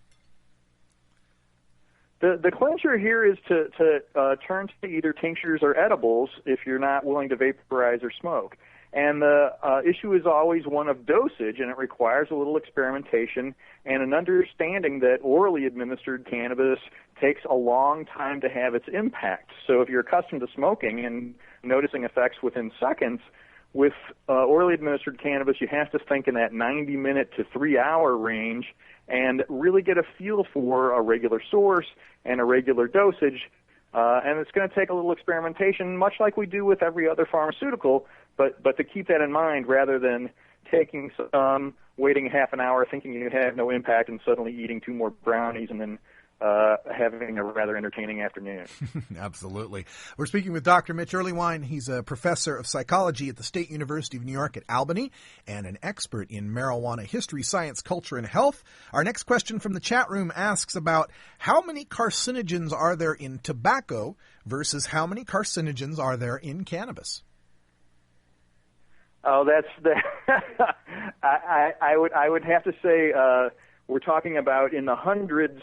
The clincher here is to turn to either tinctures or edibles if you're not willing to vaporize or smoke. And the issue is always one of dosage, and it requires a little experimentation and an understanding that orally administered cannabis takes a long time to have its impact. So if you're accustomed to smoking and noticing effects within seconds, with orally administered cannabis, you have to think in that 90-minute to 3-hour range and really get a feel for a regular source and a regular dosage. And it's going to take a little experimentation, much like we do with every other pharmaceutical, but to keep that in mind rather than taking some, waiting half an hour, thinking you have no impact, and suddenly eating 2 more brownies and then having a rather entertaining afternoon. Absolutely. We're speaking with Dr. Mitch Earlywine. He's a professor of psychology at the State University of New York at Albany and an expert in marijuana history, science, culture, and health. Our next question from the chat room asks about how many carcinogens are there in tobacco versus how many carcinogens are there in cannabis? Oh, that's the. I would have to say we're talking about in the hundreds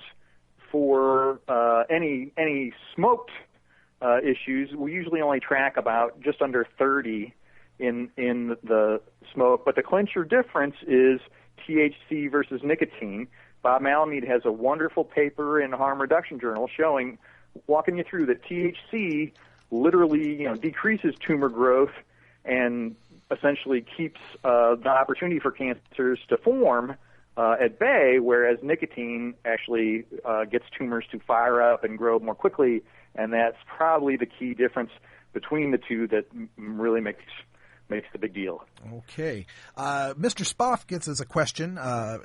for any smoked issues. We usually only track about just under 30 in the smoke, but the clincher difference is THC versus nicotine. Bob Malamud has a wonderful paper in Harm Reduction Journal walking you through that THC literally decreases tumor growth and essentially keeps the opportunity for cancers to form at bay, whereas nicotine actually gets tumors to fire up and grow more quickly, and that's probably the key difference between the two that really makes the big deal. Okay. Mr. Spoff gets us a question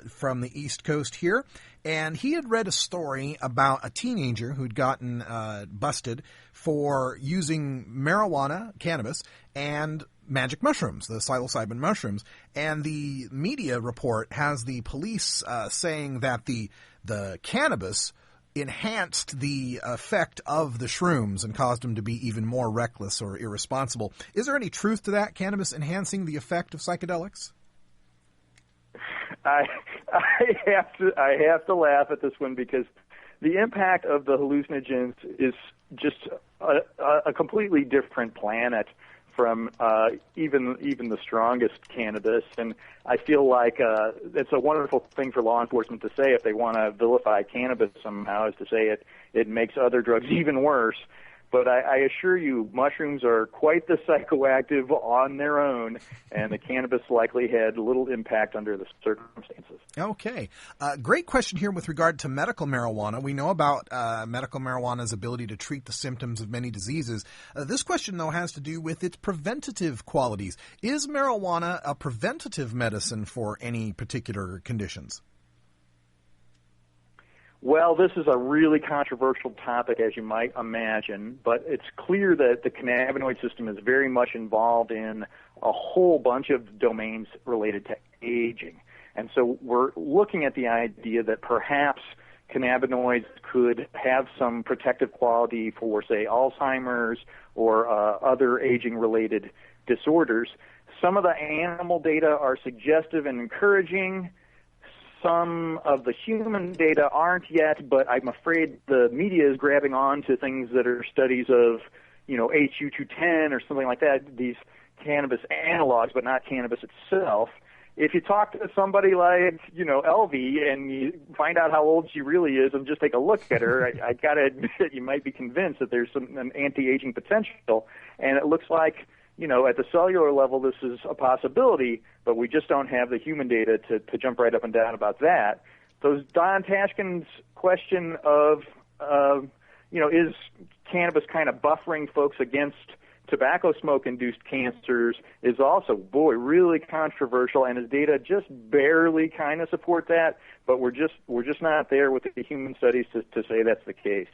from the East Coast here, and he had read a story about a teenager who'd gotten busted for using marijuana, cannabis, and magic mushrooms, the psilocybin mushrooms, and the media report has the police saying that the cannabis enhanced the effect of the shrooms and caused him to be even more reckless or irresponsible. Is there any truth to that, cannabis enhancing the effect of psychedelics? I have to laugh at this one because the impact of the hallucinogens is just a completely different planet from even the strongest cannabis, and I feel like it's a wonderful thing for law enforcement to say if they want to vilify cannabis somehow, is to say it makes other drugs even worse. But I assure you, mushrooms are quite the psychoactive on their own, and the cannabis likely had little impact under the circumstances. Okay. Great question here with regard to medical marijuana. We know about medical marijuana's ability to treat the symptoms of many diseases. This question, though, has to do with its preventative qualities. Is marijuana a preventative medicine for any particular conditions? Well, this is a really controversial topic, as you might imagine, but it's clear that the cannabinoid system is very much involved in a whole bunch of domains related to aging. And so we're looking at the idea that perhaps cannabinoids could have some protective quality for, say, Alzheimer's or other aging-related disorders. Some of the animal data are suggestive and encouraging. Some of the human data aren't yet, but I'm afraid the media is grabbing on to things that are studies of, HU210 or something like that, these cannabis analogs, but not cannabis itself. If you talk to somebody like, Elvie, and you find out how old she really is and just take a look at her, I got to admit you might be convinced that there's an anti-aging potential. And it looks like, at the cellular level, this is a possibility, but we just don't have the human data to jump right up and down about that. So Don Tashkin's question of, is cannabis kind of buffering folks against tobacco smoke-induced cancers is also, really controversial, and his data just barely kind of support that, but we're just not there with the human studies to say that's the case.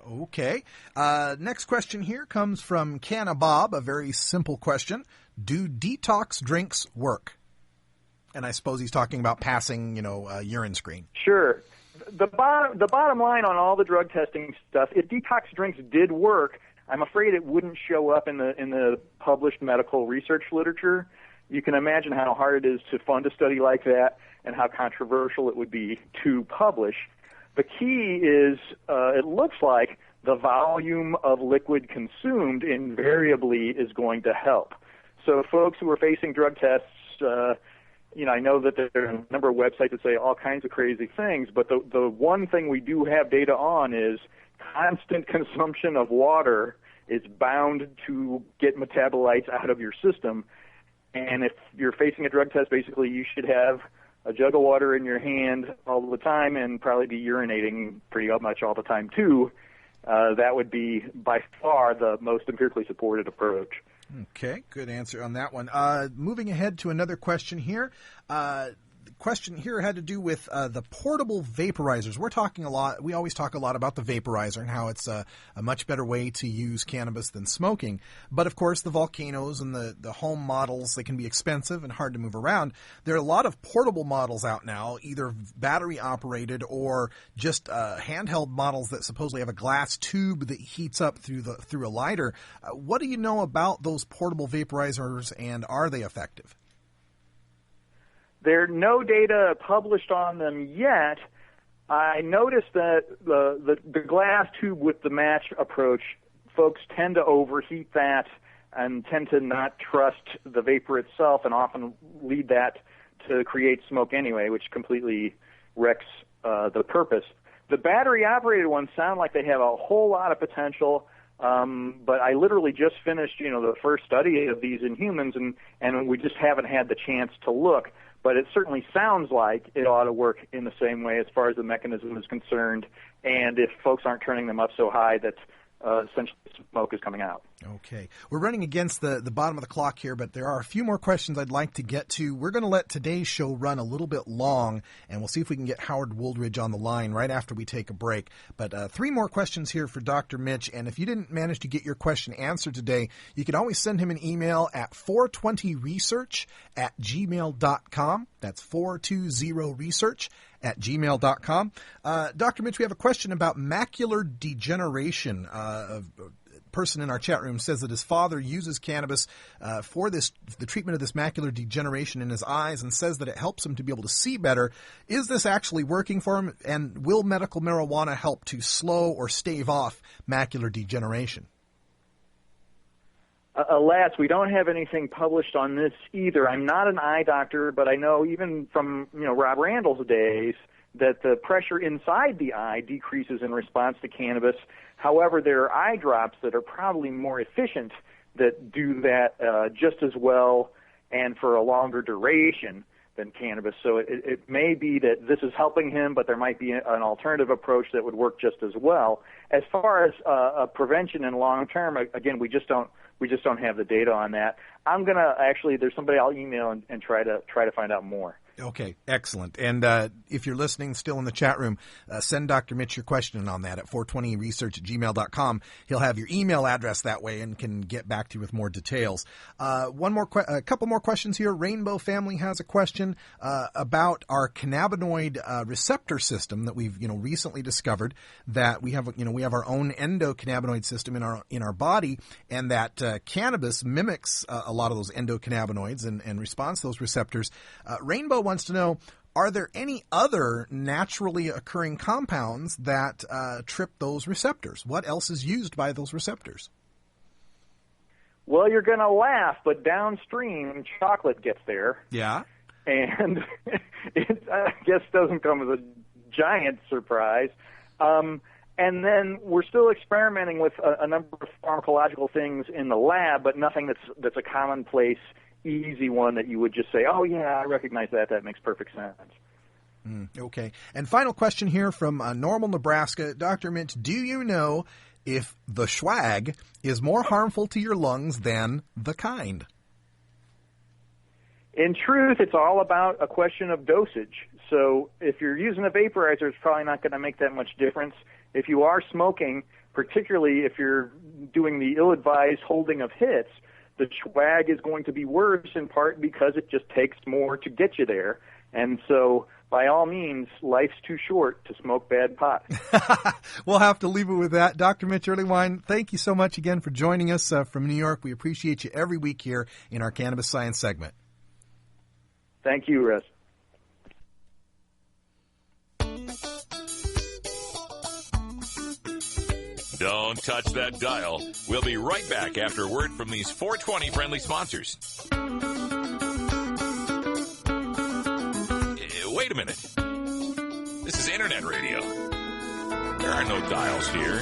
Okay. Next question here comes from Canna Bob, a very simple question. Do detox drinks work? And I suppose he's talking about passing, a urine screen. Sure. the bottom line on all the drug testing stuff, if detox drinks did work, I'm afraid it wouldn't show up in the published medical research literature. You can imagine how hard it is to fund a study like that and how controversial it would be to publish. The key is it looks like the volume of liquid consumed invariably is going to help. So folks who are facing drug tests, I know that there are a number of websites that say all kinds of crazy things, but the one thing we do have data on is constant consumption of water is bound to get metabolites out of your system. And if you're facing a drug test, basically you should have a jug of water in your hand all the time and probably be urinating pretty much all the time too. That would be by far the most empirically supported approach. Okay, good answer on that one. Moving ahead to another question here. The question here had to do with the portable vaporizers. We always talk a lot about the vaporizer and how it's a much better way to use cannabis than smoking. But of course, the volcanoes and the home models, they can be expensive and hard to move around. There are a lot of portable models out now, either battery operated or just handheld models that supposedly have a glass tube that heats up through a lighter. What do you know about those portable vaporizers, and are they effective? There are no data published on them yet. I noticed that the glass tube with the match approach, folks tend to overheat that and tend to not trust the vapor itself and often lead that to create smoke anyway, which completely wrecks the purpose. The battery-operated ones sound like they have a whole lot of potential, but I literally just finished, the first study of these in humans, and we just haven't had the chance to look. But it certainly sounds like it ought to work in the same way as far as the mechanism is concerned, and if folks aren't turning them up so high that essentially smoke is coming out. Okay. We're running against the bottom of the clock here, but there are a few more questions I'd like to get to. We're going to let today's show run a little bit long, and we'll see if we can get Howard Wooldridge on the line right after we take a break. But 3 more questions here for Dr. Mitch, and if you didn't manage to get your question answered today, you can always send him an email at 420research@gmail.com. That's 420research@gmail.com. Dr. Mitch, we have a question about macular degeneration. A person in our chat room says that his father uses cannabis for the treatment of this macular degeneration in his eyes, and says that it helps him to be able to see better. Is this actually working for him, and will medical marijuana help to slow or stave off macular degeneration? Alas, we don't have anything published on this either. I'm not an eye doctor, but I know even from Rob Randall's days that the pressure inside the eye decreases in response to cannabis. However, there are eye drops that are probably more efficient that do that just as well and for a longer duration than cannabis. So it may be that this is helping him, but there might be an alternative approach that would work just as well. As far as prevention and long term, again, we just don't have the data on that. I'm gonna there's somebody I'll email and try to find out more. Okay, excellent. And if you're listening still in the chat room, send Dr. Mitch your question on that at 420research@gmail.com. He'll have your email address that way and can get back to you with more details. A couple more questions here. Rainbow Family has a question about our cannabinoid receptor system that we've recently discovered, that we have our own endocannabinoid system in our body, and that cannabis mimics a lot of those endocannabinoids and responds to those receptors. Rainbow wants to know, are there any other naturally occurring compounds that trip those receptors? What else is used by those receptors? Well, you're going to laugh, but downstream, chocolate gets there. Yeah. And it, I guess, doesn't come as a giant surprise. And then we're still experimenting with a number of pharmacological things in the lab, but nothing that's a commonplace easy one that you would just say, oh, yeah, I recognize that. That makes perfect sense. Okay. And final question here from NORML, Nebraska. Dr. Mitch, do you know if the swag is more harmful to your lungs than the kind? In truth, it's all about a question of dosage. So if you're using a vaporizer, it's probably not going to make that much difference. If you are smoking, particularly if you're doing the ill-advised holding of hits, the swag is going to be worse in part because it just takes more to get you there. And so, by all means, life's too short to smoke bad pot. We'll have to leave it with that. Dr. Mitch Earlywine, thank you so much again for joining us from New York. We appreciate you every week here in our Cannabis Science segment. Thank you, Russ. Don't touch that dial. We'll be right back after a word from these 420 friendly sponsors. Wait a minute. This is Internet radio. There are no dials here.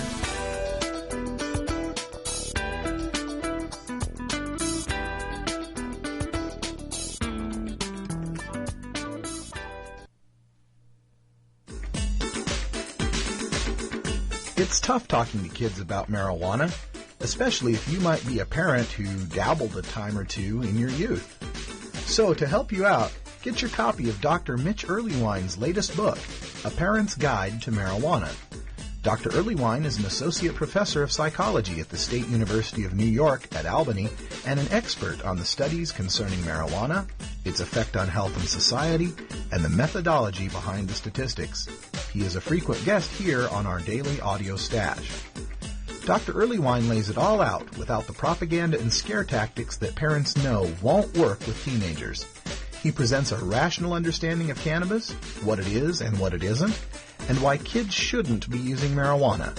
It's tough talking to kids about marijuana, especially if you might be a parent who dabbled a time or two in your youth. So to help you out, get your copy of Dr. Mitch Earlywine's latest book, A Parent's Guide to Marijuana. Dr. Earlywine is an associate professor of psychology at the State University of New York at Albany and an expert on the studies concerning marijuana, its effect on health and society, and the methodology behind the statistics. He is a frequent guest here on our daily audio stash. Dr. Earlywine lays it all out without the propaganda and scare tactics that parents know won't work with teenagers. He presents a rational understanding of cannabis, what it is and what it isn't, and why kids shouldn't be using marijuana.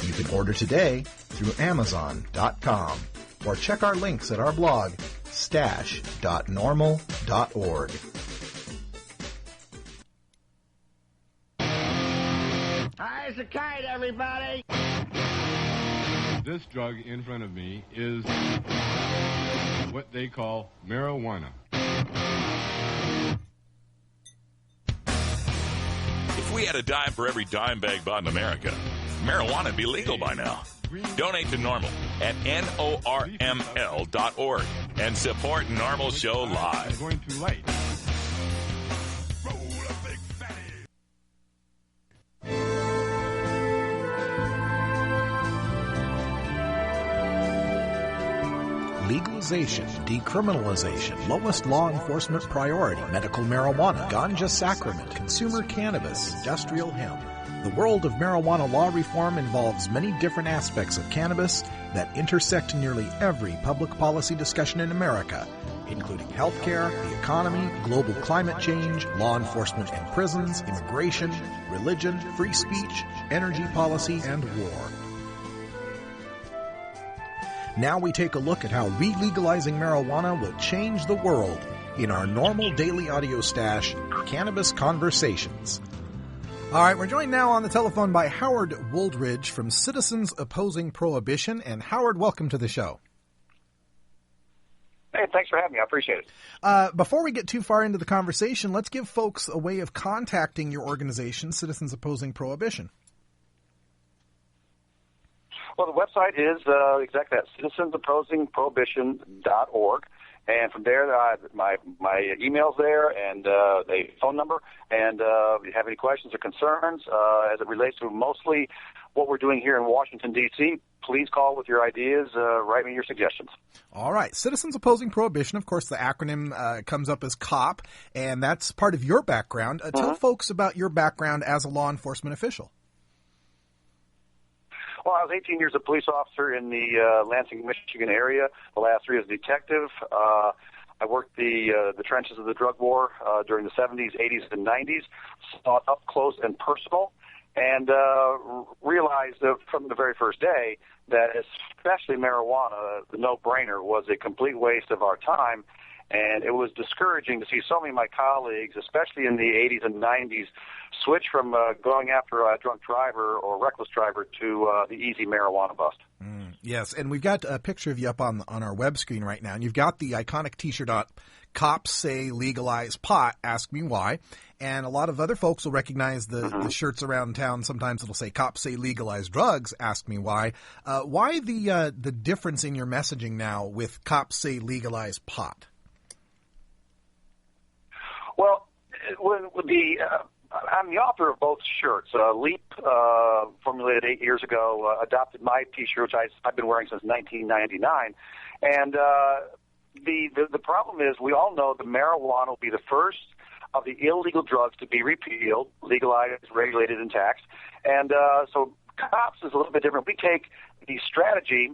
You can order today through Amazon.com or check our links at our blog, stash.normal.org. High as a kite, everybody! This drug in front of me is what they call marijuana. If we had a dime for every dime bag bought in America, marijuana would be legal by now. Donate to NORML at NORML.org and support NORML Show Live. Going too light. Legalization, decriminalization, lowest law enforcement priority, medical marijuana, ganja sacrament, consumer cannabis, industrial hemp. The world of marijuana law reform involves many different aspects of cannabis that intersect nearly every public policy discussion in America, including healthcare, the economy, global climate change, law enforcement and prisons, immigration, religion, free speech, energy policy, and war. Now we take a look at how re-legalizing marijuana will change the world in our normal daily audio stash, Cannabis Conversations. All right, we're joined now on the telephone by Howard Wooldridge from Citizens Opposing Prohibition. And Howard, welcome to the show. Hey, thanks for having me. I appreciate it. Before we get too far into the conversation, let's give folks a way of contacting your organization, Citizens Opposing Prohibition. Well, the website is exactly that, citizensopposingprohibition.org. And from there, my email's there and a phone number. And if you have any questions or concerns as it relates to mostly what we're doing here in Washington, D.C., please call with your ideas, write me your suggestions. All right. Citizens Opposing Prohibition, of course, the acronym comes up as COP, and that's part of your background. Tell folks about your background as a law enforcement official. Well, I was 18 years a police officer in the Lansing, Michigan area. The last 3 as a detective. I worked the trenches of the drug war during the 70s, 80s, and 90s. Saw it up close and personal, and realized from the very first day that especially marijuana, the no-brainer, was a complete waste of our time. And it was discouraging to see so many of my colleagues, especially in the 80s and 90s, switch from going after a drunk driver or reckless driver to the easy marijuana bust. Yes, and we've got a picture of you up on our web screen right now, and you've got the iconic T-shirt up, Cops Say Legalize Pot, Ask Me Why. And a lot of other folks will recognize the shirts around town. Sometimes it'll say Cops Say Legalize Drugs, Ask Me Why. Why the difference in your messaging now with Cops Say Legalize Pot? Well, I'm the author of both shirts. Leap, formulated 8 years ago, adopted my T-shirt, which I've been wearing since 1999. And the problem is we all know that marijuana will be the first of the illegal drugs to be repealed, legalized, regulated, and taxed. And so cops is a little bit different. We take the strategy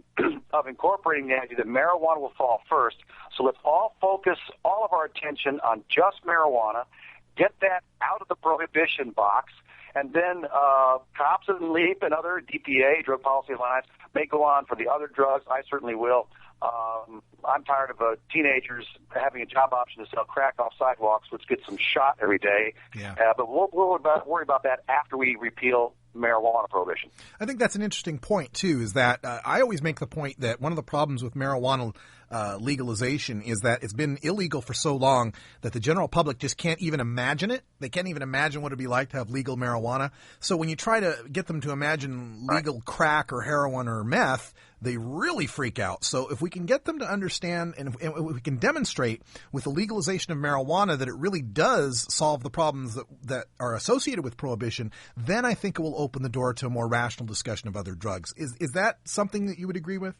of incorporating the idea that marijuana will fall first. So let's all focus all of our attention on just marijuana, get that out of the prohibition box, and then cops and LEAP and other DPA, Drug Policy Alliance, may go on for the other drugs. I certainly will. I'm tired of teenagers having a job option to sell crack off sidewalks, which gets them shot every day. Yeah. But we'll worry about that after we repeal marijuana prohibition. I think that's an interesting point, too, is that I always make the point that one of the problems with marijuana legalization is that it's been illegal for so long that the general public just can't even imagine it. They can't even imagine what it'd be like to have legal marijuana. So when you try to get them to imagine legal crack or heroin or meth, they really freak out. So if we can get them to understand and if we can demonstrate with the legalization of marijuana that it really does solve the problems that are associated with prohibition, then I think it will open the door to a more rational discussion of other drugs. Is that something that you would agree with?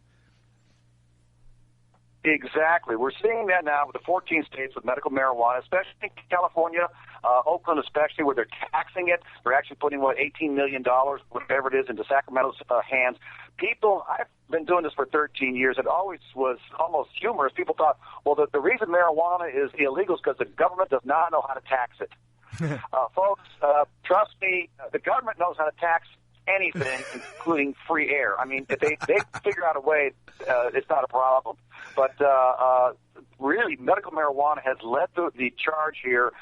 Exactly. We're seeing that now with the 14 states with medical marijuana, especially California, Oakland especially, where they're taxing it. They're actually putting, $18 million, whatever it is, into Sacramento's hands. People, I've been doing this for 13 years. It always was almost humorous. People thought, well, the reason marijuana is illegal is because the government does not know how to tax it. Folks, trust me, the government knows how to tax anything, including free air. I mean, if they figure out a way, it's not a problem. But really, medical marijuana has led the charge here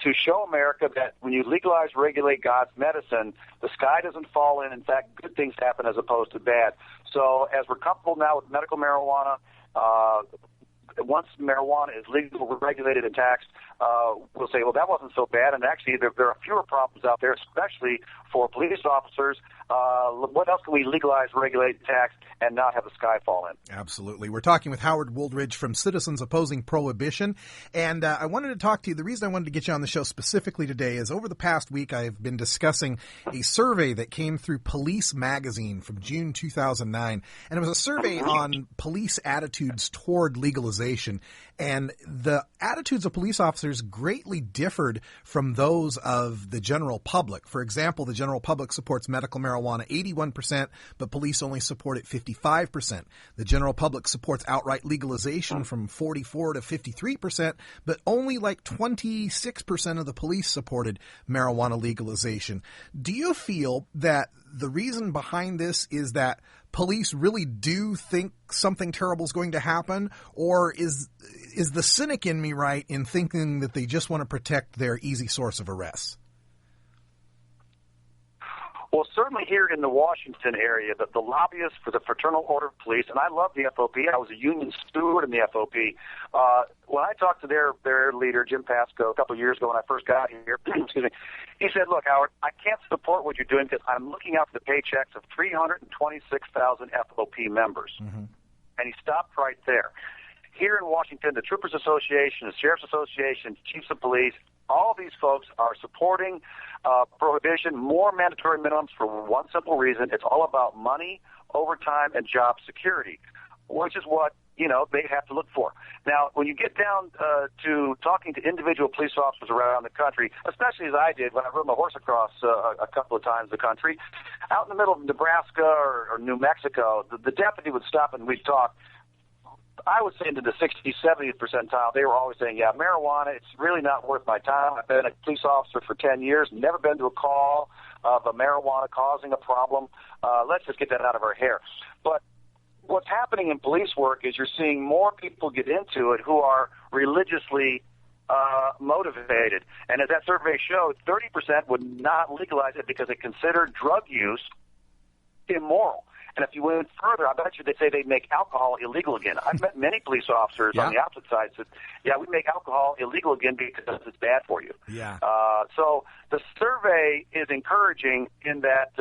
to show America that when you legalize, regulate God's medicine, the sky doesn't fall in. In fact, good things happen as opposed to bad. So as we're comfortable now with medical marijuana, once marijuana is legal, regulated, and taxed, we'll say, well, that wasn't so bad. And actually, there are fewer problems out there, especially for police officers. What else can we legalize, regulate, tax, and not have the sky fall in? Absolutely. We're talking with Howard Wooldridge from Citizens Opposing Prohibition. And I wanted to talk to you. The reason I wanted to get you on the show specifically today is over the past week, I've been discussing a survey that came through Police Magazine from June 2009. And it was a survey on police attitudes toward legalization. And the attitudes of police officers greatly differed from those of the general public. For example, the general public supports medical marijuana 81%, but police only support it 55%. The general public supports outright legalization from 44 to 53%, but only 26% of the police supported marijuana legalization. Do you feel that the reason behind this is that police really do think something terrible is going to happen, or is the cynic in me right in thinking that they just want to protect their easy source of arrests? Well, certainly here in the Washington area, the lobbyists for the Fraternal Order of Police, and I love the FOP. I was a union steward in the FOP. When I talked to their leader, Jim Pascoe, a couple of years ago when I first got here, excuse me, he said, look, Howard, I can't support what you're doing because I'm looking out for the paychecks of 326,000 FOP members. Mm-hmm. And he stopped right there. Here in Washington, the Troopers Association, the Sheriff's Association, Chiefs of Police, all these folks are supporting prohibition, more mandatory minimums for one simple reason. It's all about money, overtime, and job security, which is what, they have to look for. Now, when you get down to talking to individual police officers around the country, especially as I did when I rode my horse across a couple of times the country, out in the middle of Nebraska or New Mexico, the deputy would stop and we'd talk. I would say into the 60th, 70th percentile, they were always saying, yeah, marijuana, it's really not worth my time. I've been a police officer for 10 years, never been to a call of a marijuana causing a problem. Let's just get that out of our hair. But what's happening in police work is you're seeing more people get into it who are religiously motivated. And as that survey showed, 30% would not legalize it because they consider drug use immoral. And if you went further, I bet you they'd say they'd make alcohol illegal again. I've met many police officers on the opposite side that, we make alcohol illegal again because it's bad for you. Yeah. So the survey is encouraging in that,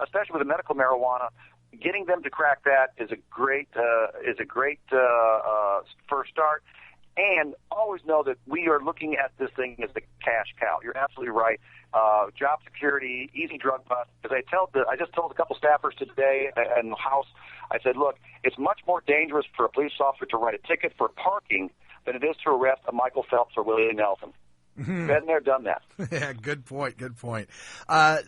especially with the medical marijuana, getting them to crack that is a great first start. And always know that we are looking at this thing as the cash cow. You're absolutely right. Job security, easy drug bust. Because I just told a couple staffers today in the House, I said, look, it's much more dangerous for a police officer to write a ticket for parking than it is to arrest a Michael Phelps or Willie Nelson. Been there, done that. Yeah, good point. Good point.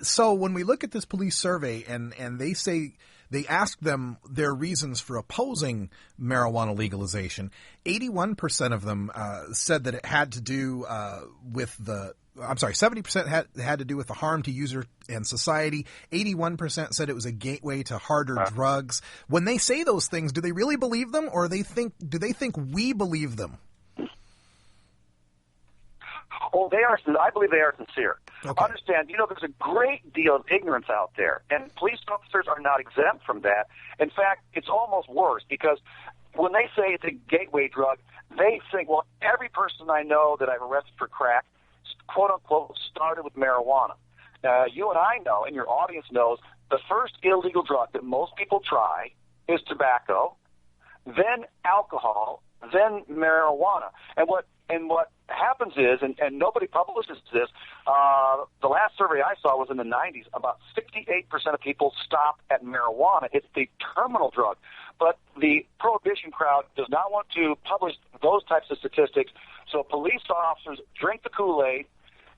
So when we look at this police survey and they say they ask them their reasons for opposing marijuana legalization, 81% of them said that it had to do with 70% had to do with the harm to user and society. 81% said it was a gateway to harder drugs. When they say those things, do they really believe them, or do they think we believe them? Oh, I believe they are sincere. Okay. Understand, there's a great deal of ignorance out there, and police officers are not exempt from that. In fact, it's almost worse, because when they say it's a gateway drug, they think, well, every person I know that I've arrested for crack, quote unquote, started with marijuana. You and I know, and your audience knows, the first illegal drug that most people try is tobacco, then alcohol, then marijuana. And what happens is, and nobody publishes this, the last survey I saw was in the 90s, about 68% of people stop at marijuana. It's the terminal drug. But the prohibition crowd does not want to publish those types of statistics, so police officers drink the Kool-Aid.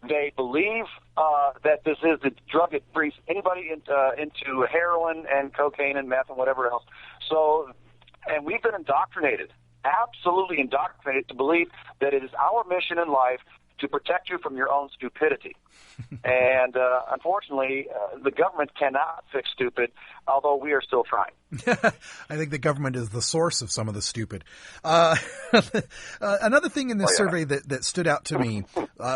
They believe that this is the drug that brings anybody into heroin and cocaine and meth and whatever else. So, and we've been indoctrinated, absolutely indoctrinated, to believe that it is our mission in life to protect you from your own stupidity. And unfortunately, the government cannot fix stupid, although we are still trying. I think the government is the source of some of the stupid. Another thing in this survey that stood out to me,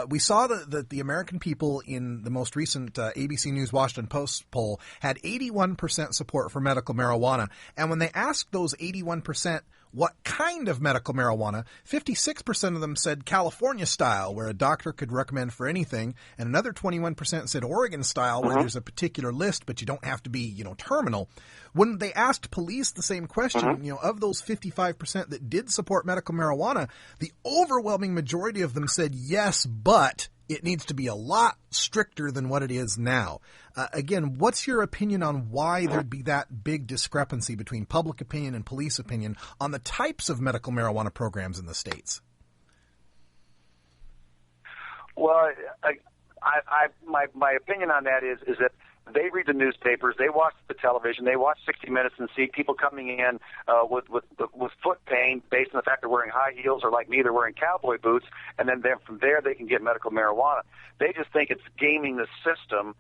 we saw that the American people in the most recent ABC News Washington Post poll had 81% support for medical marijuana. And when they asked those 81% what kind of medical marijuana, 56% of them said California style, where a doctor could recommend for anything, and another 21% said Oregon style, where there's a particular list, but you don't have to be, terminal. When they asked police the same question, of those 55% that did support medical marijuana, the overwhelming majority of them said yes, but it needs to be a lot stricter than what it is now. Again, what's your opinion on why there'd be that big discrepancy between public opinion and police opinion on the types of medical marijuana programs in the states? Well, my opinion on that is that they read the newspapers, they watch the television, they watch 60 Minutes and see people coming in with foot pain based on the fact they're wearing high heels, or like me, they're wearing cowboy boots, and then from there they can get medical marijuana. They just think it's gaming the system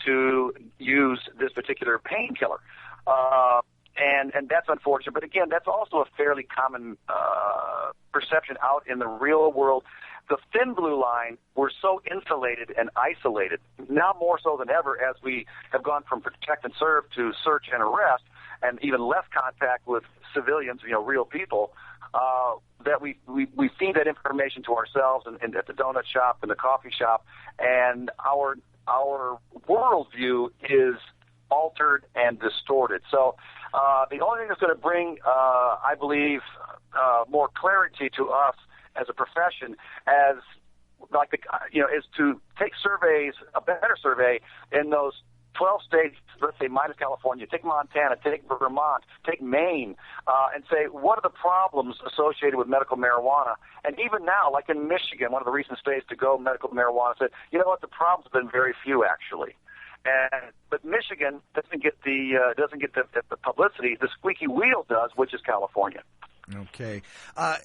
to use this particular painkiller. And that's unfortunate. But again, that's also a fairly common perception out in the real world. The thin blue line, we're so insulated and isolated, now more so than ever, as we have gone from protect and serve to search and arrest, and even less contact with civilians, real people, that we feed that information to ourselves and at the donut shop and the coffee shop, and our worldview is altered and distorted. So the only thing that's going to bring, I believe, more clarity to us as a profession, is to take surveys, a better survey in those 12 states, let's say minus California, take Montana, take Vermont, take Maine, and say, what are the problems associated with medical marijuana? And even now, like in Michigan, one of the recent states to go medical marijuana, said, you know what, the problems have been very few, actually. But Michigan doesn't get the publicity the squeaky wheel does, which is California. Okay.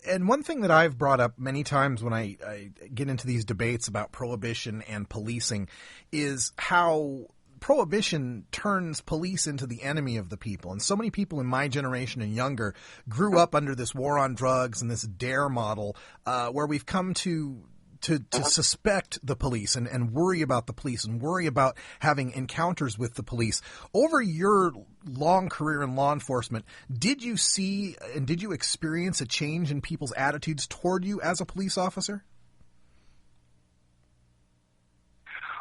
And one thing that I've brought up many times when I get into these debates about prohibition and policing is how prohibition turns police into the enemy of the people. And so many people in my generation and younger grew up under this war on drugs and this DARE model, where we've come to suspect the police and worry about the police and worry about having encounters with the police. Over your long career in law enforcement, did you see and did you experience a change in people's attitudes toward you as a police officer?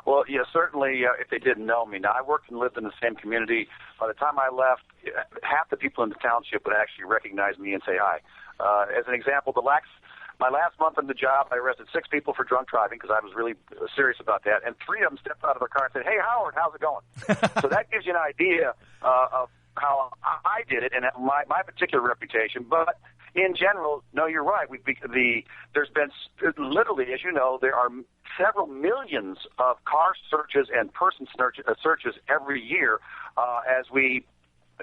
Well, yeah, certainly if they didn't know me. Now, I worked and lived in the same community. By the time I left, half the people in the township would actually recognize me and say hi. As an example, my last month in the job, I arrested 6 people for drunk driving because I was really serious about that, and 3 of them stepped out of their car and said, "Hey, Howard, how's it going?" So that gives you an idea of how I did it and my particular reputation. But in general, no, you're right. There's been literally, as you know, there are several millions of car searches and person searches every year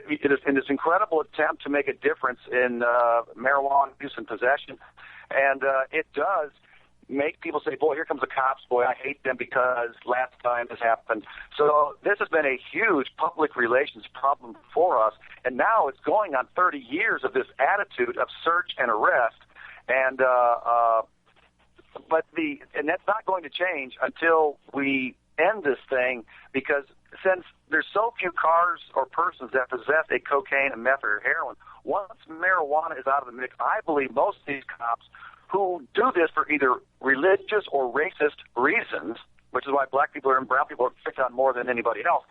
in this incredible attempt to make a difference in marijuana use and possession. And it does make people say, boy, here comes the cops. Boy, I hate them because last time this happened. So this has been a huge public relations problem for us. And now it's going on 30 years of this attitude of search and arrest. And and that's not going to change until we end this thing, because since there's so few cars or persons that possess a cocaine, a meth, or heroin, once marijuana is out of the mix, I believe most of these cops who do this for either religious or racist reasons, which is why black people and brown people are picked on more than anybody else,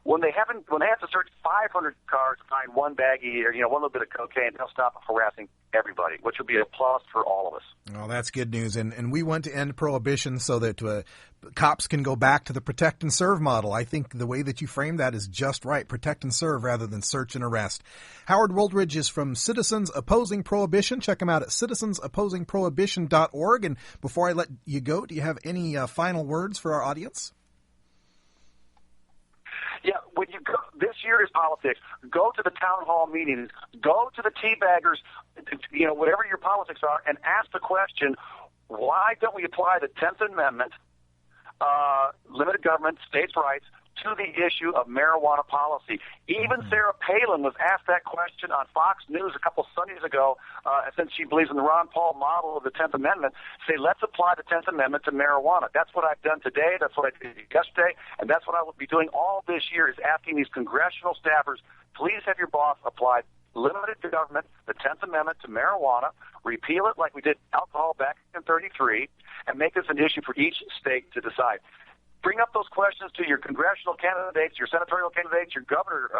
when they have to search 500 cars to find one baggie or one little bit of cocaine, they'll stop harassing everybody, which would be a plus for all of us. Oh, that's good news. And we want to end prohibition so that cops can go back to the protect and serve model. I think the way that you frame that is just right. Protect and serve rather than search and arrest. Howard Woldridge is from Citizens Opposing Prohibition. Check him out at citizensopposingprohibition.org. And before I let you go, do you have any final words for our audience? Yeah, when you go, this year is politics. Go to the town hall meetings. Go to the teabaggers, whatever your politics are, and ask the question, why don't we apply the 10th Amendment, limited government, states' rights, to the issue of marijuana policy? Even Sarah Palin was asked that question on Fox News a couple Sundays ago, since she believes in the Ron Paul model of the 10th Amendment. Say, let's apply the 10th Amendment to marijuana. That's what I've done today. That's what I did yesterday. And that's what I will be doing all this year, is asking these congressional staffers, please have your boss apply limited government, the 10th Amendment, to marijuana, repeal it like we did alcohol back in 33, and make this an issue for each state to decide. Bring up those questions to your congressional candidates, your senatorial candidates, your governor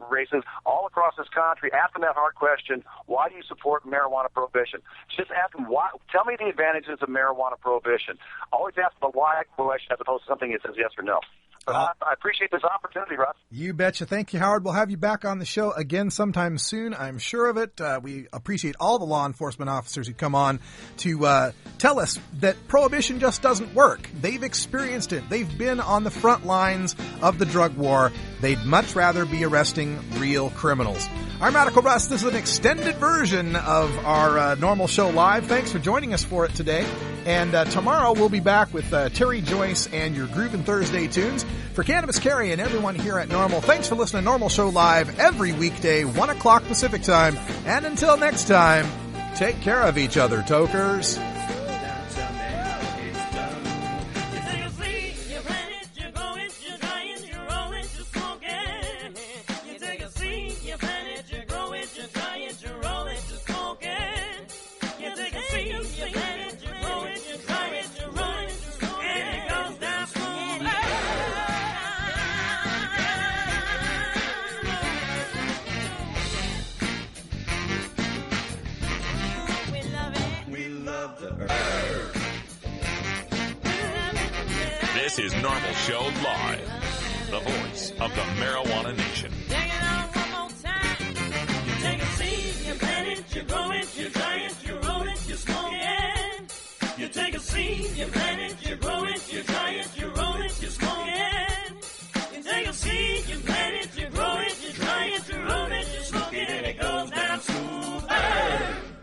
races all across this country. Ask them that hard question: why do you support marijuana prohibition? Just ask them, why. Tell me the advantages of marijuana prohibition. Always ask the why question as opposed to something that says yes or no. But I appreciate this opportunity, Russ. You betcha. Thank you, Howard. We'll have you back on the show again sometime soon. I'm sure of it. We appreciate all the law enforcement officers who come on to tell us that prohibition just doesn't work. They've experienced it. They've been on the front lines of the drug war. They'd much rather be arresting real criminals. I'm Radical Russ. This is an extended version of our normal show live. Thanks for joining us for it today. And tomorrow we'll be back with Terry Joyce and your Groovin' Thursday tunes. For Cannabis Carry and everyone here at NORML, thanks for listening to NORML Show Live every weekday, 1 o'clock Pacific Time. And until next time, take care of each other, tokers. This is NORML Show Live, the voice of the Marijuana Nation.